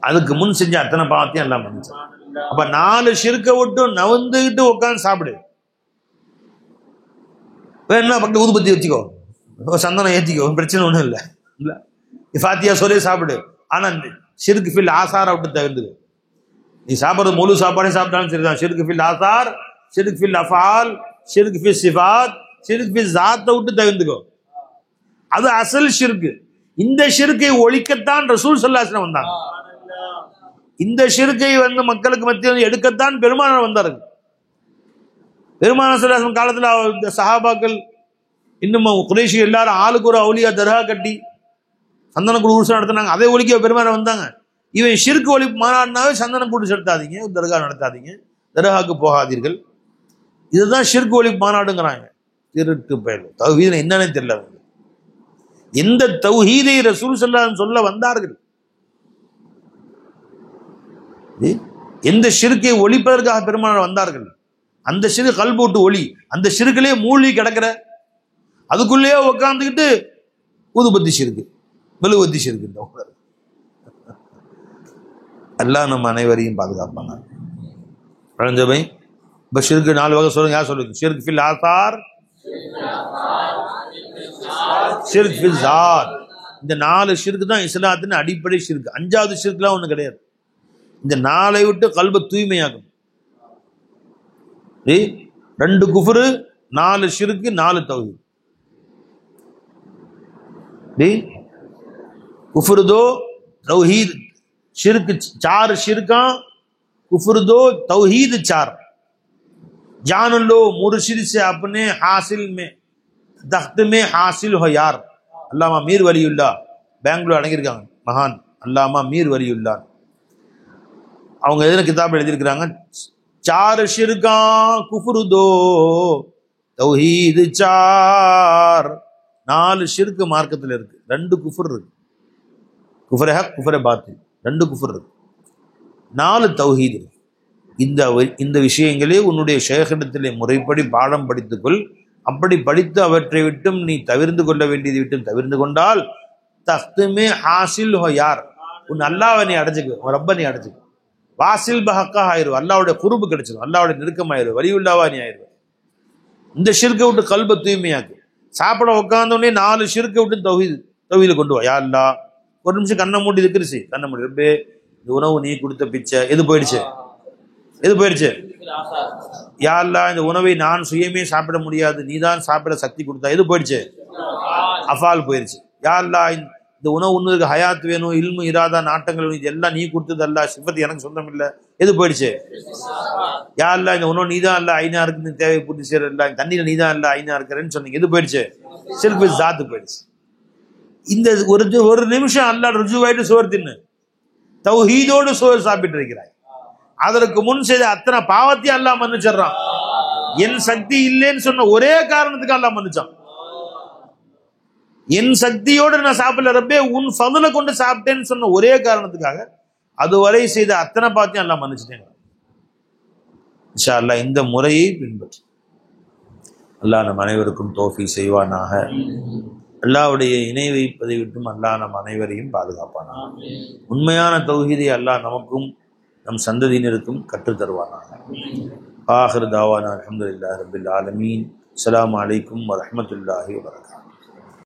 அதுக்கு முன் செஞ்ச அத்தனை பாவத்தையும் எல்லாம் மன்னிச்சான். அப்ப 4 ஷிர்க்க விட்டு நவந்துகிட்டு உட்காந்து சாப்பிடு. வேணா பக்கத்து ஊதுபத்தி வச்சுக்கோ, சந்தனம் ஏத்திக்கோ, பிரச்சனை ஒண்ணும் இல்லை. ஃபாத்தியா சொல்லி சாப்பிடு. ஆனா ஷிர்க் ஃபில் ஆசார விட்டு தவிர்த்துக்கு. நீ சாப்பிட்றது முழு சாப்பாடே சாப்பிட்டாலும் சரிதான். ஷிர்க் ஃபில் ஆசார், ஷிர்க் ஃபில் அஃபால், ஷிர்க் ஃபில் சிஃபாத், ஷிர்க் ஃபில் ஜாத்தை விட்டு தவிர்த்துக்கோ. அது அசல் ஷிர்க். இந்த ஷிர்க்கை ஒழிக்கத்தான் ரசூல் ஸல்லல்லாஹு அலைஹி வஸல்லம் வந்தாங்க. இந்த ஷிர்க்கை மக்களுக்கு மத்தியில் எடுக்கத்தான் பெருமானார் வந்தார்கள். பெருமானார் ஸல்லல்லாஹு அலைஹி வஸல்லம் காலத்துல சஹாபாக்கள் இன்னும் குறைஷி எல்லாரும் ஆளுக்கு ஒரு அவுலியா தர்கா கட்டி சந்தன கூடு உருசு நடத்தினாங்க. அதை ஒழிக்க பெருமானார் வந்தாங்க. இவன் ஷிர்க் ஒழிப்பு மாநாடுனாவே சந்தன கூடு செலுத்தாதீங்க, தர்கா நடத்தாதீங்க, தர்காவுக்கு போகாதீர்கள். இதுதான் ஷிர்க் ஒழிப்பு மாநாடுங்கிறாங்க. திருட்டு பயல் தௌஹீத் என்னன்னே தெரியல. எந்த தௌஹீதை ரசூல் ஸல்லல்லாஹு அலைஹி வஸல்லம் சொல்ல வந்தார்கள்? எந்த ஷிர்க்கை ஒழிப்பதற்காக பெருமானார் வந்தார்கள்? அந்த ஷிர்க் கல்பு விட்டு ஒளி. அந்த ஷிர்க்கிலே மூழ்கி கிடக்கிற, அதுக்குள்ளேயே உட்காந்துக்கிட்டு ஊதுபத்தி ஷிர்க்கு, மெழுகுவத்தி ஷிர்க்கு. அல்லாஹ் நம்ம அனைவரையும் பாதுகாப்பாங்க. பழஞ்சபை இப்ப ஷிர்க்கு 4 வகை சொல்லுங்க. யார் சொல்லுங்க? ஷிர்க் ஃபில் ஆசார், ஷிர்க் ஃபில் ஜாத். இந்த 4 ஷிர்க் தான் இஸ்லாத்தின் அடிப்படை ஷிர்க். 5வது ஷிர்க்லாம் ஒண்ணு கிடையாது. இந்த 4ஐ விட்டு கல்பை தூய்மையாகும். 2 குஃப்ரு, 4 ஷிர்க்கு, 4 தௌஹீத். कुफर दो तौहीद शिरक 4 शिरका, कुफर दो तौहीद 4. जान लो मुर्शिद से अपने हासिल में तख्त में हासिल हो यार. अल्लामा मीर वलीउल्लाह பெங்களூர் அடங்கியிருக்காங்க மகான் அல்லாமா மீர் வலியுல்லா. அவங்க எதுல கிதாப் எழுதியிருக்கிறாங்க, 4 ஷிர்கா குஃப்ரு தோ தௌஹீத் 4. 4 ஷிர்க் மார்க்கத்தில் இருக்கு, 2 குஃபர் இருக்கு. குஃபர் ஹக், குஃபர் பாத்தில், 2 குஃபர் இருக்கு, 4 தௌஹீத் இருக்கு. இந்த விஷயங்களே உன்னுடைய ஷேഖிடத்திலே முறைப்படி பாடம் படித்துக்கொள். அப்படி படித்து அவற்றை விட்டும் நீ தவிர்ந்து கொள்ள வேண்டியதை விட்டும் தவிர்ந்து கொண்டால் தஹ்துமே ஹாசில் ஹோ யார், உன் அல்லாஹ்வை நீ அடைஞ்சுக்கு, உன் ரப்ப நீ அடைஞ்சுக்கு. வாசில் பஹக்கா ஆயிரும், அல்லாஹ்வுடைய குர்பு கிடைச்சிடும், அல்லாஹ்வுடைய நெருக்கமாயிரும், வலியுல்லாவா நீ ஆயிரும். இந்த ஷிர்கை விட்டு கல்பை தூய்மையாக்கு. சாப்பிட உட்கார்ந்தோடனே 4 ஷிர்கை விட்டு தௌஹீது கொண்டு வா. யா அல்லாஹ், ஒரு நிமிஷம் கண்ணை மூடி இருக்கிறச்சு, கண்ணை மூடி ரப்பே இந்த உணவு நீ கொடுத்த பிச்சை எது போயிடுச்சு, எது போயிடுச்சு. யா அல்லாஹ், இந்த உணவை நான் சுயமே சாப்பிட முடியாது, நீதான் சாப்பிட சக்தி கொடுத்தா, எது போயிடுச்சு, அஃபால் போயிடுச்சு. யா அல்லாஹ், இந்த உணவு உன்னதுக்கு ஹயாத் வேணும், இல்மு இராதா நாட்டங்கள் வேணும், இது எல்லாம் நீ கொடுத்தது அல்ல, சிஃபத் எனக்கு சொந்தம் இல்லை, எது போயிடுச்சு. யா அல்லாஹ், இந்த உணவு நீதான் அல்ல ஐநா இருக்குன்னு தேவை பூர்த்தி செய்யற இல்ல, தண்ணியில நீதான் அல்ல ஐநா இருக்கிறேன்னு சொன்னீங்க, எது போயிடுச்சு, ஷிர்க் பில் ஜாத் போயிடுச்சு. இந்த ஒரு நிமிஷம் அல்லாஹ் ருஜுவாயிட்டு சோறு தின்னு, தௌஹீதோடு சோறு சாப்பிட்டு இருக்கிறாய். அதற்கு முன் செய்த அத்தனை பாவத்தையும் அல்லாஹ் மன்னிச்சிடறான். என் சக்தி இல்லைன்னு சொன்ன ஒரே காரணத்துக்கு அல்லாஹ் மன்னிச்சான். என் சக்தியோடு நான் சாப்பிடல ரப்பே, உன் ஃபதுலை கொண்டு சாப்பிட்டேன்னு சொன்ன ஒரே காரணத்துக்காக அதுவரை செய்த அத்தனை பாவத்தையும் அல்லாஹ் மன்னிச்சிட்டேன். இன்ஷா அல்லாஹ் இந்த முறையை பின்பற்றி அல்லாஹ் நம் அனைவருக்கும் தௌஃபீக் செய்வானாக. அல்லாஹ்வுடைய இணை வைப்பதை விட்டும் அல்லாஹ் நம் அனைவரையும் பாதுகாப்பானாக. உண்மையான தௌஹீதை அல்லாஹ் நமக்கும் நம் சந்ததியினருக்கும் கற்றுத் தருவானாக. ஆகிர் தாவானா அல்ஹம்துலில்லாஹி ரப்பில் ஆலமீன். அஸ்ஸலாமு அலைக்கும் வரஹ்மத்துல்லாஹி வபரகாத்துஹு.